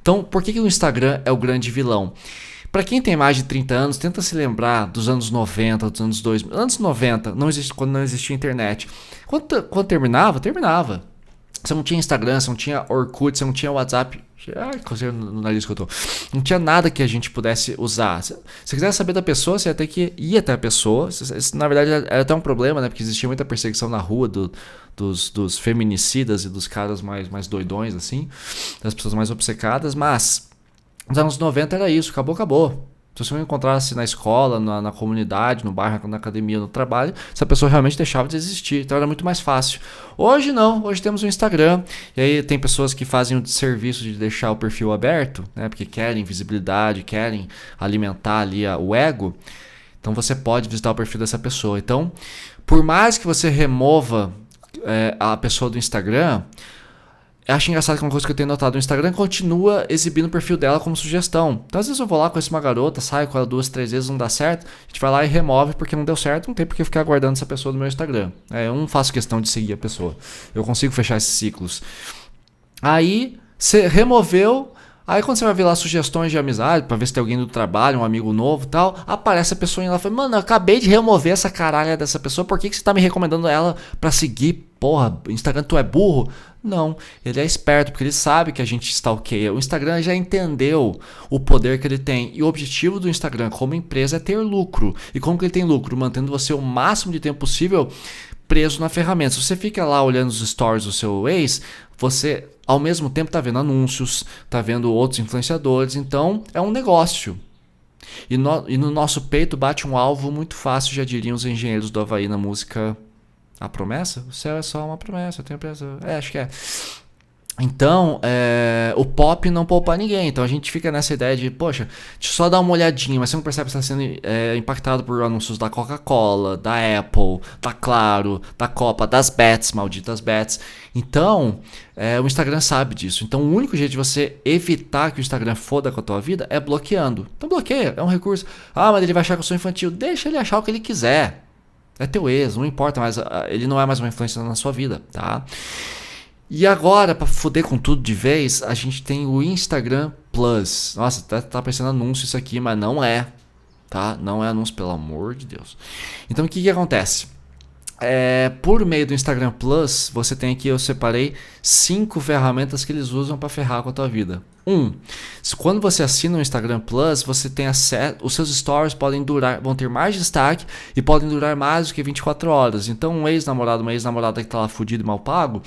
Então, por que o Instagram é o grande vilão? Para quem tem mais de 30 anos, tenta se lembrar dos anos 90, dos anos 2000. Anos 90, quando não existia internet. Quando terminava, terminava. Você não tinha Instagram, você não tinha Orkut, você não tinha WhatsApp. Ai, coceira no nariz que eu tô. Não tinha nada que a gente pudesse usar. Se você quisesse saber da pessoa, você ia ter que ir até a pessoa. Isso, na verdade, era até um problema, né? Porque existia muita perseguição na rua dos feminicidas e dos caras mais doidões, assim. Das pessoas mais obcecadas. Mas nos anos 90 era isso. Acabou. Se você encontrasse na escola, na comunidade, no bairro, na academia, no trabalho, essa pessoa realmente deixava de existir. Então era muito mais fácil. Hoje não, hoje temos o Instagram. E aí tem pessoas que fazem o serviço de deixar o perfil aberto, né? Porque querem visibilidade, querem alimentar ali o ego. Então você pode visitar o perfil dessa pessoa. Então, por mais que você remova a pessoa do Instagram, eu acho engraçado que uma coisa que eu tenho notado no Instagram continua exibindo o perfil dela como sugestão. Então às vezes eu vou lá, conheço uma garota, saio com ela 2, 3 vezes, não dá certo, a gente vai lá e remove porque não deu certo, não tem por que ficar aguardando essa pessoa no meu Instagram. Eu não faço questão de seguir a pessoa, eu consigo fechar esses ciclos. Aí você removeu, Aí quando você vai ver lá sugestões de amizade, pra ver se tem alguém do trabalho, um amigo novo e tal, aparece a pessoa e ela fala, mano, eu acabei de remover essa caralha dessa pessoa, por que você tá me recomendando ela pra seguir? Porra, Instagram, tu é burro? Não, ele é esperto, porque ele sabe que a gente stalkeia. O Instagram já entendeu o poder que ele tem. E o objetivo do Instagram como empresa é ter lucro. E como que ele tem lucro? Mantendo você o máximo de tempo possível preso na ferramenta. Se você fica lá olhando os stories do seu ex, você ao mesmo tempo está vendo anúncios, está vendo outros influenciadores, então é um negócio. E no nosso peito bate um alvo muito fácil, já diriam os engenheiros do Havaí na música A Promessa? O céu é só uma promessa, eu tenho pressa. Acho que é. Então, o pop não poupa ninguém. Então a gente fica nessa ideia de, poxa, deixa eu só dar uma olhadinha, mas você não percebe que você está sendo impactado por anúncios da Coca-Cola, da Apple, da Claro, da Copa, das Bets, malditas Bets. Então, o Instagram sabe disso. Então o único jeito de você evitar que o Instagram foda com a tua vida é bloqueando. Então bloqueia, é um recurso. Ah, mas ele vai achar que eu sou infantil. Deixa ele achar o que ele quiser. É teu ex, não importa mais. Ele não é mais uma influência na sua vida, tá? E agora, pra foder com tudo de vez, a gente tem o Instagram Plus. Nossa, tá parecendo anúncio isso aqui, mas não é, tá? Não é anúncio, pelo amor de Deus. Então o que acontece? Por meio do Instagram Plus, você tem aqui, eu separei 5 ferramentas que eles usam para ferrar com a tua vida. Quando você assina o Instagram Plus, você tem acesso, os seus stories vão ter mais destaque e podem durar mais do que 24 horas. Então um ex-namorado, uma ex-namorada que tá lá fudido e mal pago,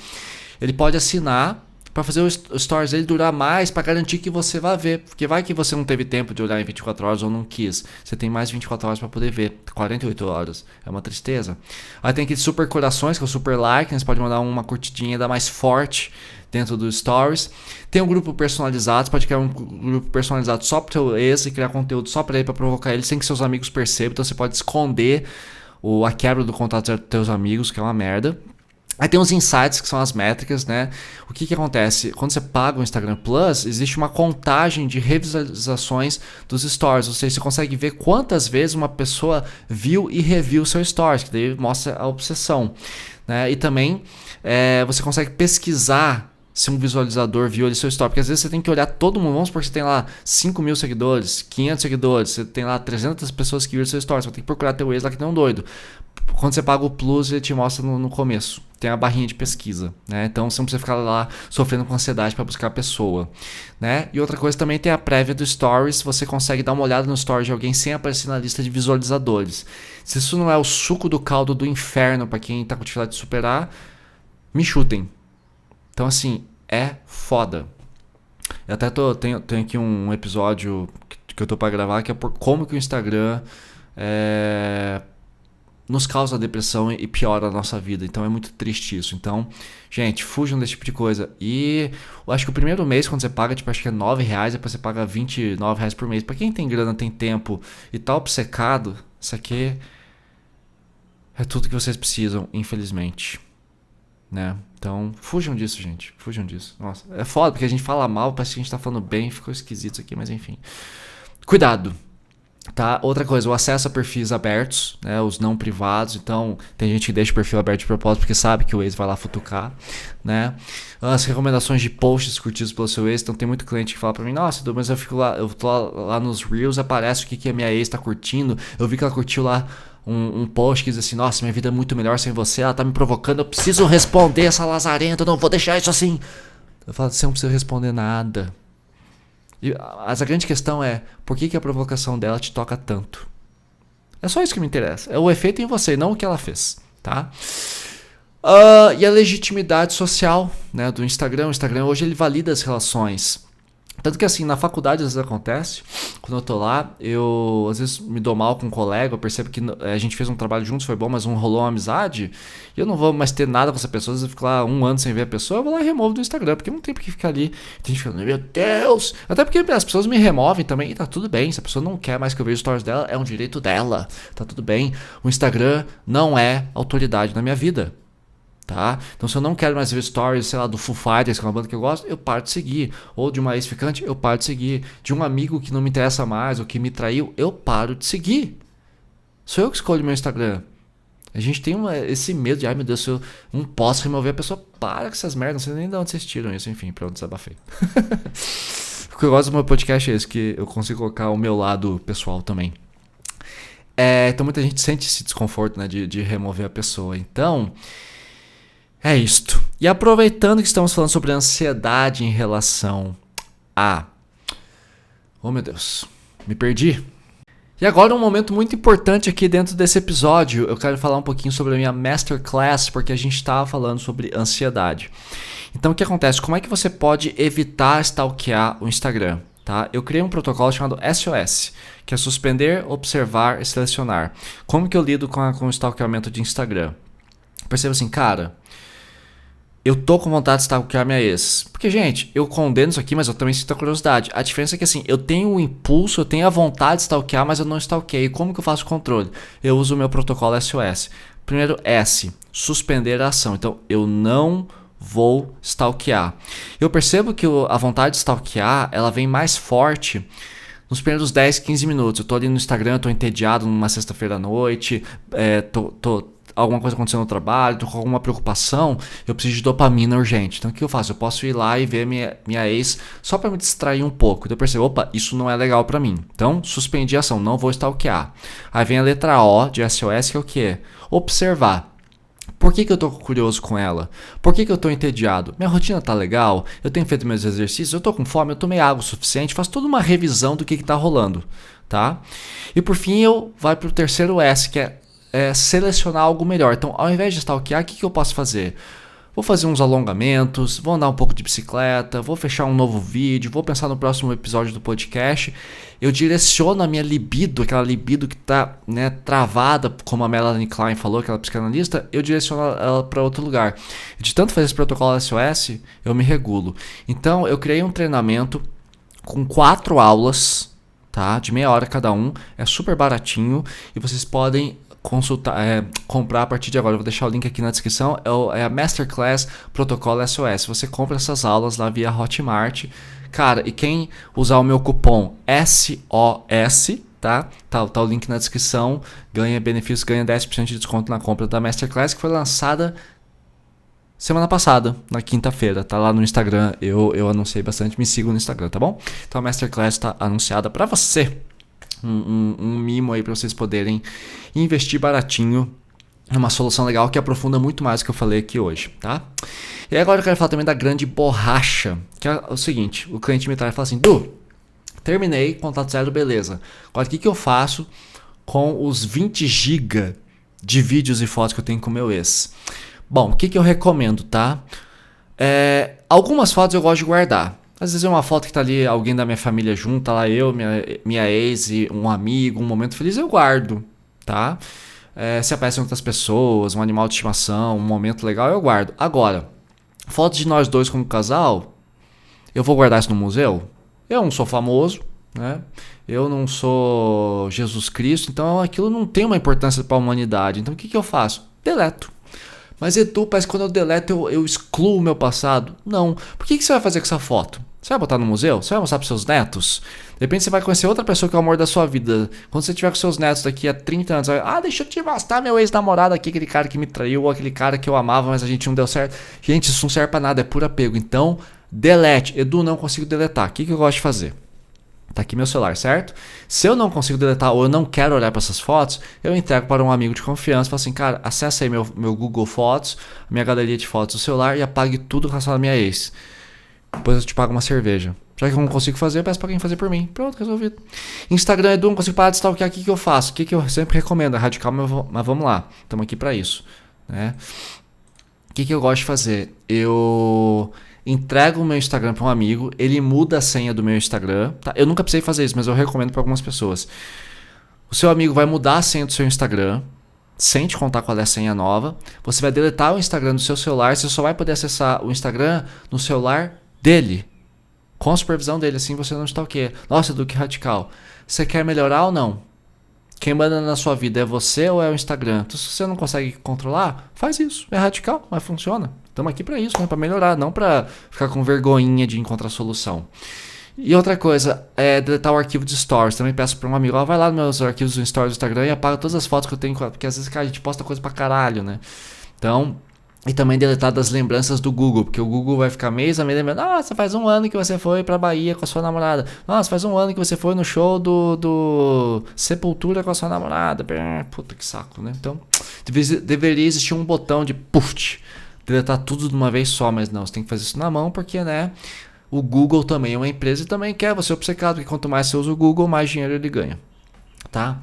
ele pode assinar para fazer o stories dele durar mais, para garantir que você vai ver. Porque vai que você não teve tempo de olhar em 24 horas ou não quis. Você tem mais 24 horas para poder ver. 48 horas. É uma tristeza. Aí tem aqueles super corações, que é o super like, né? Você pode mandar uma curtidinha ainda mais forte dentro dos stories. Tem um grupo personalizado, você pode criar um grupo personalizado só pro teu ex e criar conteúdo só para ele, para provocar ele sem que seus amigos percebam. Então você pode esconder a quebra do contato dos teus amigos, que é uma merda. Aí tem os insights, que são as métricas, né? O que acontece? Quando você paga o Instagram Plus, existe uma contagem de revisualizações dos stories. Ou seja, você consegue ver quantas vezes uma pessoa viu e reviu o seu stories, que daí mostra a obsessão, né? E também você consegue pesquisar se um visualizador viu ali seu story. Porque às vezes você tem que olhar todo mundo. Vamos supor que você tem lá 5 mil seguidores, 500 seguidores, você tem lá 300 pessoas que viram seu story. Você vai ter que procurar teu ex lá que nem um doido. Quando você paga o Plus, ele te mostra no começo. Tem a barrinha de pesquisa, né? Então você não precisa ficar lá sofrendo com ansiedade para buscar a pessoa, né? E outra coisa também tem a prévia do Stories. Você consegue dar uma olhada no Stories de alguém sem aparecer na lista de visualizadores. Se isso não é o suco do caldo do inferno para quem tá com dificuldade de superar, me chutem. Então assim, é foda. Eu até tenho aqui um episódio que eu tô para gravar, que é por como que o Instagram nos causa depressão e piora a nossa vida. Então é muito triste isso. Então, gente, fujam desse tipo de coisa. E eu acho que o primeiro mês, quando você paga, tipo, acho que é R$9, depois você paga R$29 por mês. Pra quem tem grana, tem tempo e tá obcecado, isso aqui é tudo que vocês precisam, infelizmente, né? Então, fujam disso, gente. Fujam disso. Nossa, é foda, porque a gente fala mal, parece que a gente tá falando bem, ficou esquisito isso aqui, mas enfim. Cuidado. Tá? Outra coisa, o acesso a perfis abertos, né? Os não privados. Então tem gente que deixa o perfil aberto de propósito porque sabe que o ex vai lá futucar, né? As recomendações de posts curtidos pelo seu ex. Então tem muito cliente que fala pra mim, nossa, mas eu tô lá nos Reels, aparece o que a minha ex tá curtindo. Eu vi que ela curtiu lá um post que diz assim, nossa, minha vida é muito melhor sem você, ela tá me provocando, eu preciso responder essa lazarenta, eu não vou deixar isso assim. Eu falo, você não precisa responder nada. Mas a grande questão é, por que a provocação dela te toca tanto? É só isso que me interessa. É o efeito em você, não o que ela fez, tá? E a legitimidade social, né, do Instagram. O Instagram hoje ele valida as relações. Tanto que assim, na faculdade às vezes acontece, quando eu tô lá, eu às vezes me dou mal com um colega, eu percebo que a gente fez um trabalho juntos, foi bom, mas não rolou uma amizade, e eu não vou mais ter nada com essa pessoa, às vezes eu fico lá 1 ano sem ver a pessoa, eu vou lá e removo do Instagram, porque não tem por que ficar ali, tem gente falando, meu Deus, até porque as pessoas me removem também, e tá tudo bem, se a pessoa não quer mais que eu veja os stories dela, é um direito dela, tá tudo bem, o Instagram não é autoridade na minha vida. Tá? Então se eu não quero mais ver stories, sei lá, do Foo Fighters, que é uma banda que eu gosto, eu paro de seguir. Ou de uma ex-ficante, eu paro de seguir. De um amigo que não me interessa mais, ou que me traiu, eu paro de seguir. Sou eu que escolho meu Instagram. A gente tem esse medo de, ai meu Deus, se eu não posso remover a pessoa, para com essas merdas, não sei nem de onde vocês tiram isso, enfim, pronto, desabafei. que eu gosto do meu podcast é esse, que eu consigo colocar o meu lado pessoal também. Então muita gente sente esse desconforto, né, de remover a pessoa. Então, é isto. E aproveitando que estamos falando sobre ansiedade em relação a... Oh, meu Deus, me perdi. E agora um momento muito importante aqui dentro desse episódio. Eu quero falar um pouquinho sobre a minha Masterclass, porque a gente estava falando sobre ansiedade. Então, o que acontece? Como é que você pode evitar stalkear o Instagram? Tá? Eu criei um protocolo chamado SOS, que é suspender, observar e selecionar. Como que eu lido com o stalkeamento de Instagram? Percebo assim, cara, eu tô com vontade de stalkear minha ex. Porque, gente, eu condeno isso aqui, mas eu também sinto a curiosidade. A diferença é que, assim, eu tenho o impulso, eu tenho a vontade de stalkear, mas eu não stalkeio. Como que eu faço o controle? Eu uso o meu protocolo SOS. Primeiro, S, suspender a ação. Então, eu não vou stalkear. Eu percebo que a vontade de stalkear, ela vem mais forte nos primeiros 10, 15 minutos. Eu tô ali no Instagram, tô entediado numa sexta-feira à noite, alguma coisa acontecendo no trabalho, tô com alguma preocupação, eu preciso de dopamina urgente. Então o que eu faço? Eu posso ir lá e ver minha ex só para me distrair um pouco. Então eu percebo, opa, isso não é legal para mim. Então suspendi a ação, não vou stalkear. Aí vem a letra O de SOS, que é o quê? Observar. Por que eu tô curioso com ela? Por que eu tô entediado? Minha rotina tá legal? Eu tenho feito meus exercícios? Eu tô com fome? Eu tomei água o suficiente? Faço toda uma revisão do que tá rolando, tá? E por fim eu vai pro terceiro S, que é selecionar algo melhor. Então, ao invés de stalkear, o que eu posso fazer? Vou fazer uns alongamentos, vou andar um pouco de bicicleta, vou fechar um novo vídeo, vou pensar no próximo episódio do podcast. Eu direciono a minha libido, aquela libido que está, né, travada, como a Melanie Klein falou, aquela psicanalista, eu direciono ela para outro lugar. De tanto fazer esse protocolo SOS, eu me regulo. Então, eu criei um treinamento com 4 aulas, tá, de meia hora cada um, é super baratinho e vocês podem comprar a partir de agora. Eu vou deixar o link aqui na descrição. É a Masterclass Protocolo SOS. Você compra essas aulas lá via Hotmart. Cara, e quem usar o meu cupom SOS, tá o link na descrição, ganha benefícios, ganha 10% de desconto na compra da Masterclass, que foi lançada semana passada, na quinta-feira. Tá lá no Instagram. Eu anunciei bastante. Me sigam no Instagram, tá bom? Então a Masterclass tá anunciada para você. Um mimo aí para vocês poderem investir baratinho numa solução legal que aprofunda muito mais do que eu falei aqui hoje, tá? E agora eu quero falar também da grande borracha, que é o seguinte: o cliente me traz e fala assim, Du, terminei, contato zero, beleza. Agora o que eu faço com os 20 GB de vídeos e fotos que eu tenho com o meu ex? Bom, o que eu recomendo, tá? Algumas fotos eu gosto de guardar. Às vezes é uma foto que tá ali alguém da minha família junto, tá lá eu, minha ex e um amigo, um momento feliz, eu guardo, tá? Se aparecem outras pessoas, um animal de estimação, um momento legal, eu guardo. Agora, fotos de nós dois como casal, eu vou guardar isso no museu? Eu não sou famoso, né? Eu não sou Jesus Cristo, então aquilo não tem uma importância para a humanidade. Então o que eu faço? Deleto. Mas Edu, parece que quando eu deleto eu excluo o meu passado. Não. Por que você vai fazer com essa foto? Você vai botar no museu? Você vai mostrar para seus netos? De repente você vai conhecer outra pessoa que é o amor da sua vida. Quando você tiver com seus netos daqui a 30 anos, deixa eu te mostrar meu ex-namorado aqui, aquele cara que me traiu, ou aquele cara que eu amava, mas a gente não deu certo. Gente, isso não serve para nada, é puro apego. Então, delete. Edu, não consigo deletar. O que eu gosto de fazer? Tá aqui meu celular, certo? Se eu não consigo deletar ou eu não quero olhar para essas fotos, eu entrego para um amigo de confiança e falo assim, cara, acessa aí meu Google Fotos, minha galeria de fotos do celular e apague tudo relacionado à minha ex. Depois eu te pago uma cerveja. Já que eu não consigo fazer, eu peço pra alguém fazer por mim. Pronto, resolvido. Instagram, Edu, não consigo parar de stalkear. O que eu faço? O que eu sempre recomendo? É radical, mas vamos lá. Estamos aqui para isso, né? O que eu gosto de fazer? Eu entrego o meu Instagram para um amigo, ele muda a senha do meu Instagram. Tá? Eu nunca precisei fazer isso, mas eu recomendo para algumas pessoas. O seu amigo vai mudar a senha do seu Instagram, sem te contar qual é a senha nova. Você vai deletar o Instagram do seu celular, você só vai poder acessar o Instagram no celular dele, com a supervisão dele, assim você não stalkeia. Nossa, Edu, que radical. Você quer melhorar ou não? Quem manda na sua vida é você ou é o Instagram? Então, se você não consegue controlar, faz isso. É radical, mas funciona. Estamos aqui para isso, né? Para melhorar, não para ficar com vergonhinha de encontrar solução. E outra coisa, deletar o arquivo de stories. Também peço para um amigo, vai lá nos meus arquivos do stories do Instagram e apaga todas as fotos que eu tenho, porque às vezes, cara, a gente posta coisa pra caralho, né? Então, E também deletar das lembranças do Google, porque o Google vai ficar mês a mês lembrando: nossa, faz um ano que você foi pra Bahia com a sua namorada. Nossa, faz um ano que você foi no show do Sepultura com a sua namorada. Puta que saco, né? Então, deveria existir um botão de puff, deletar tudo de uma vez só, mas não, você tem que fazer isso na mão, porque, né, o Google também é uma empresa e também quer você obcecado, porque quanto mais você usa o Google, mais dinheiro ele ganha, tá?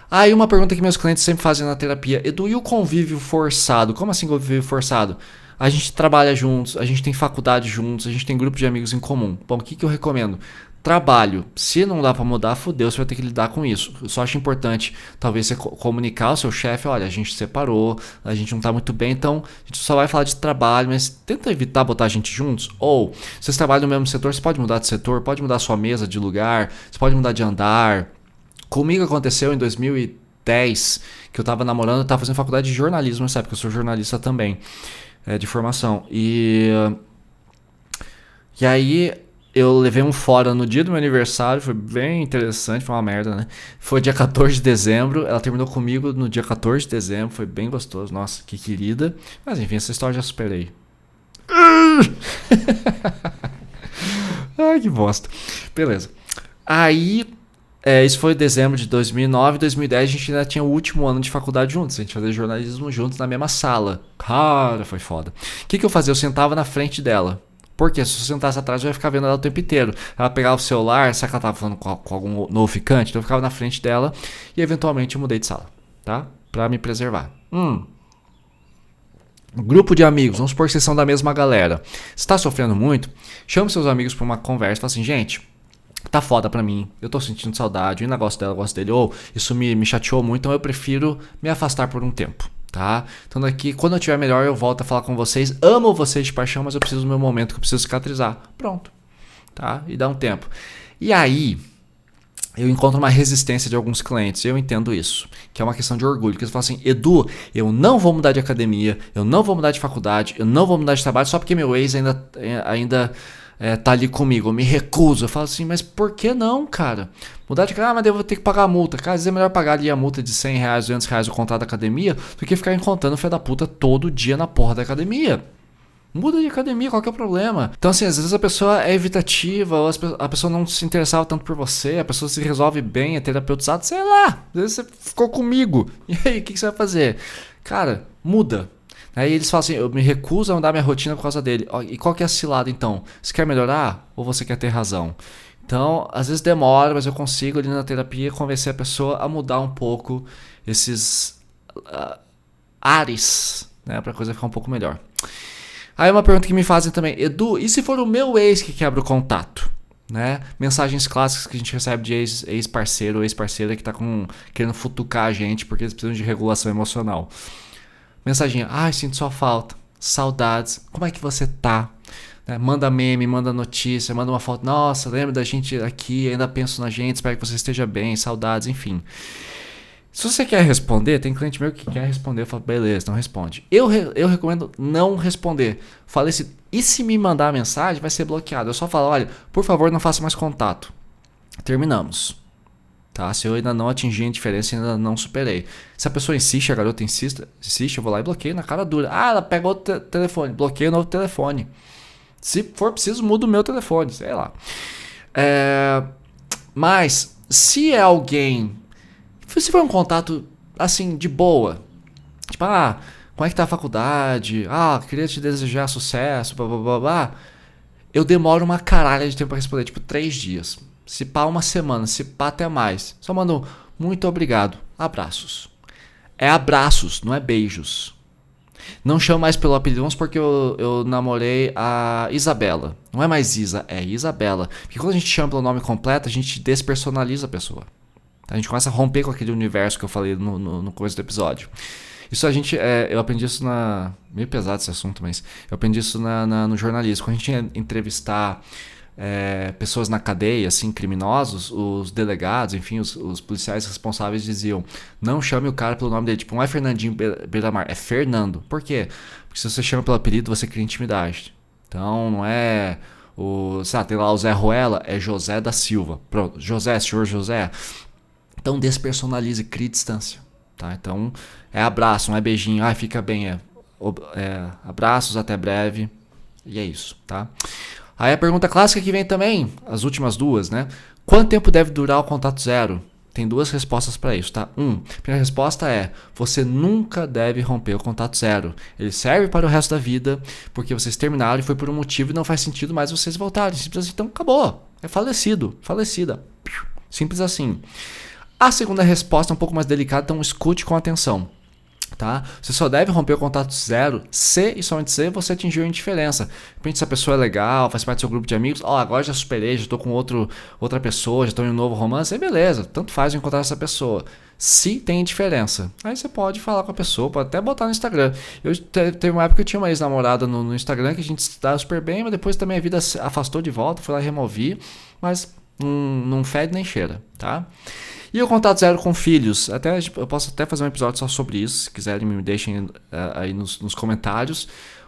Aí uma pergunta que meus clientes sempre fazem na terapia: Edu, e o convívio forçado? Como assim convívio forçado? A gente trabalha juntos, a gente tem faculdade juntos, a gente tem grupo de amigos em comum. Bom, o que eu recomendo? Trabalho. Se não dá pra mudar, fudeu, você vai ter que lidar com isso. Eu só acho importante, talvez, você comunicar ao seu chefe: olha, a gente separou, a gente não tá muito bem, então a gente só vai falar de trabalho, mas tenta evitar botar a gente juntos. Ou, se você trabalha no mesmo setor, você pode mudar de setor, pode mudar a sua mesa de lugar, você pode mudar de andar. Comigo aconteceu em 2010, que eu tava namorando, eu tava fazendo faculdade de jornalismo nessa época, eu sou jornalista também, de formação. E aí eu levei um fora no dia do meu aniversário, foi bem interessante, foi uma merda, né? Foi dia 14 de dezembro, ela terminou comigo no dia 14 de dezembro, foi bem gostoso, nossa, que querida. Mas enfim, essa história eu já superei. Ai, que bosta. Beleza. Aí... isso foi em dezembro de 2009, 2010 a gente ainda tinha o último ano de faculdade juntos, a gente fazia jornalismo juntos na mesma sala. Cara, foi foda. O que eu fazia? Eu sentava na frente dela. Porque se eu sentasse atrás eu ia ficar vendo ela o tempo inteiro. Ela pegava o celular, sabe que ela tava falando com algum novo ficante? Então eu ficava na frente dela e eventualmente eu mudei de sala, tá? Pra me preservar. Grupo de amigos, vamos supor que vocês são da mesma galera. Se tá sofrendo muito, chama seus amigos pra uma conversa e fala assim: gente, tá foda pra mim, eu tô sentindo saudade, eu ainda gosto dela, eu gosto dele, ou isso me chateou muito, então eu prefiro me afastar por um tempo, tá? Então daqui, quando eu tiver melhor, eu volto a falar com vocês, amo vocês de paixão, mas eu preciso do meu momento, que eu preciso cicatrizar. Pronto, tá? E dá um tempo. E aí, eu encontro uma resistência de alguns clientes, eu entendo isso, que é uma questão de orgulho, que eles falam assim: Edu, eu não vou mudar de academia, eu não vou mudar de faculdade, eu não vou mudar de trabalho só porque meu ex ainda tá ali comigo, eu me recuso. Eu falo assim: mas por que não, cara? Mudar de cara, mas eu vou ter que pagar a multa. Cara, às vezes é melhor pagar ali a multa de R$100, R$200 o contrato da academia do que ficar encontrando o filho da puta todo dia na porra da academia. Muda de academia, qual que é o problema? Então assim, às vezes a pessoa é evitativa, ou a pessoa não se interessava tanto por você, a pessoa se resolve bem, é terapeutizado, sei lá. Às vezes você ficou comigo. E aí, o que você vai fazer? Cara, muda. Aí eles falam assim: eu me recuso a mudar minha rotina por causa dele. E qual que é a cilada então? Você quer melhorar ou você quer ter razão? Então, às vezes demora, mas eu consigo ali na terapia convencer a pessoa a mudar um pouco esses ares, né, pra coisa ficar um pouco melhor. Aí uma pergunta que me fazem também: Edu, e se for o meu ex que quebra o contato? Né? Mensagens clássicas que a gente recebe de ex-parceiro ou ex-parceira que tá querendo futucar a gente porque eles precisam de regulação emocional. Mensaginha: ai, sinto sua falta, saudades, como é que você tá? Né? Manda meme, manda notícia, manda uma foto: nossa, lembra da gente aqui, ainda penso na gente, espero que você esteja bem, saudades, enfim. Se você quer responder, tem cliente meu que quer responder, eu falo: beleza, não responde. Eu recomendo não responder. Falei assim: e se me mandar a mensagem, vai ser bloqueado. Eu só falo: olha, por favor, não faça mais contato. Terminamos. Tá? Se eu ainda não atingi a indiferença, ainda não superei. Se a pessoa insiste, a garota insiste, eu vou lá e bloqueio na cara dura. Ah, ela pega outro telefone, bloqueio novo telefone. Se for preciso, muda o meu telefone, sei lá. Mas, se é alguém... Se for um contato, assim, de boa. Tipo: como é que tá a faculdade? Queria te desejar sucesso, blá, blá, blá, blá. Eu demoro uma caralha de tempo pra responder, tipo 3 dias. Se pá, uma semana, se pá, até mais. Só mando: muito obrigado, abraços. É abraços, não é beijos. Não chamo mais pelo apelido, vamos porque eu namorei a Isabela. Não é mais Isa, é Isabela. Porque quando a gente chama pelo nome completo, a gente despersonaliza a pessoa. A gente começa a romper com aquele universo que eu falei no começo do episódio. Isso eu aprendi isso meio pesado esse assunto, mas eu aprendi isso no jornalismo. Quando a gente ia entrevistar pessoas na cadeia, assim, criminosos, os delegados, enfim, os policiais responsáveis diziam: não chame o cara pelo nome dele. Tipo, não é Fernandinho Beiramar, é Fernando. Por quê? Porque se você chama pelo apelido, você cria intimidade. Então, não é tem lá o Zé Ruela, é José da Silva. Pronto, José, senhor José. Então, despersonalize, crie distância. Tá? Então, é abraço, não é beijinho. Fica bem, Abraços, até breve. E é isso, tá? Aí a pergunta clássica que vem também, as últimas duas, né? Quanto tempo deve durar o contato zero? Tem duas respostas para isso, tá? A primeira resposta é: você nunca deve romper o contato zero. Ele serve para o resto da vida, porque vocês terminaram e foi por um motivo e não faz sentido mais vocês voltarem. Simples assim, então acabou. É falecido, falecida. Simples assim. A segunda resposta é um pouco mais delicada, então escute com atenção. Tá? Você só deve romper o contato zero se e somente se você atingiu a indiferença. De repente, se a pessoa é legal, faz parte do seu grupo de amigos, agora já superei, já estou com outra pessoa, já estou em um novo romance, aí beleza, tanto faz eu encontrar essa pessoa. Se tem indiferença, aí você pode falar com a pessoa, pode até botar no Instagram. Teve uma época que eu tinha uma ex-namorada no Instagram que a gente se dava super bem, mas depois também a vida se afastou de volta, fui lá remover, mas não fede nem cheira, tá? E o contato zero com filhos, eu posso até fazer um episódio só sobre isso, se quiserem me deixem aí nos comentários,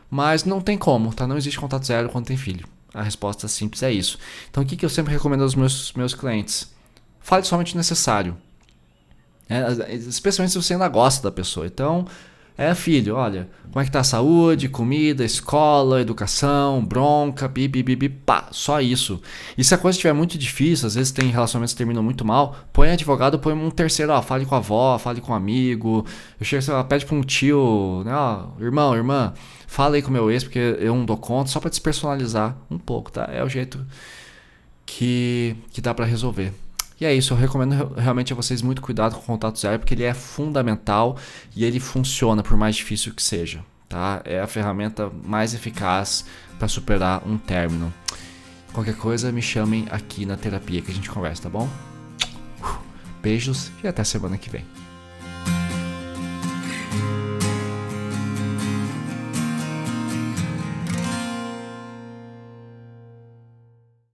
mas não tem como, tá? Não existe contato zero quando tem filho. A resposta simples é isso. Então o que eu sempre recomendo aos meus clientes? Fale somente o necessário, especialmente se você ainda gosta da pessoa. Então, filho, olha, como é que tá a saúde, comida, escola, educação, bronca, pá, só isso. E se a coisa estiver muito difícil, às vezes tem relacionamentos que terminam muito mal, põe advogado, põe um terceiro, fale com a avó, fale com um amigo, pede pra um tio, né, irmão, irmã, fala aí com o meu ex, porque eu não dou conta, só pra despersonalizar um pouco, tá? É o jeito que dá pra resolver. E é isso, eu recomendo realmente a vocês muito cuidado com o contato zero, porque ele é fundamental e ele funciona por mais difícil que seja, tá? É a ferramenta mais eficaz para superar um término. Qualquer coisa, me chamem aqui na terapia que a gente conversa, tá bom? Beijos e até semana que vem.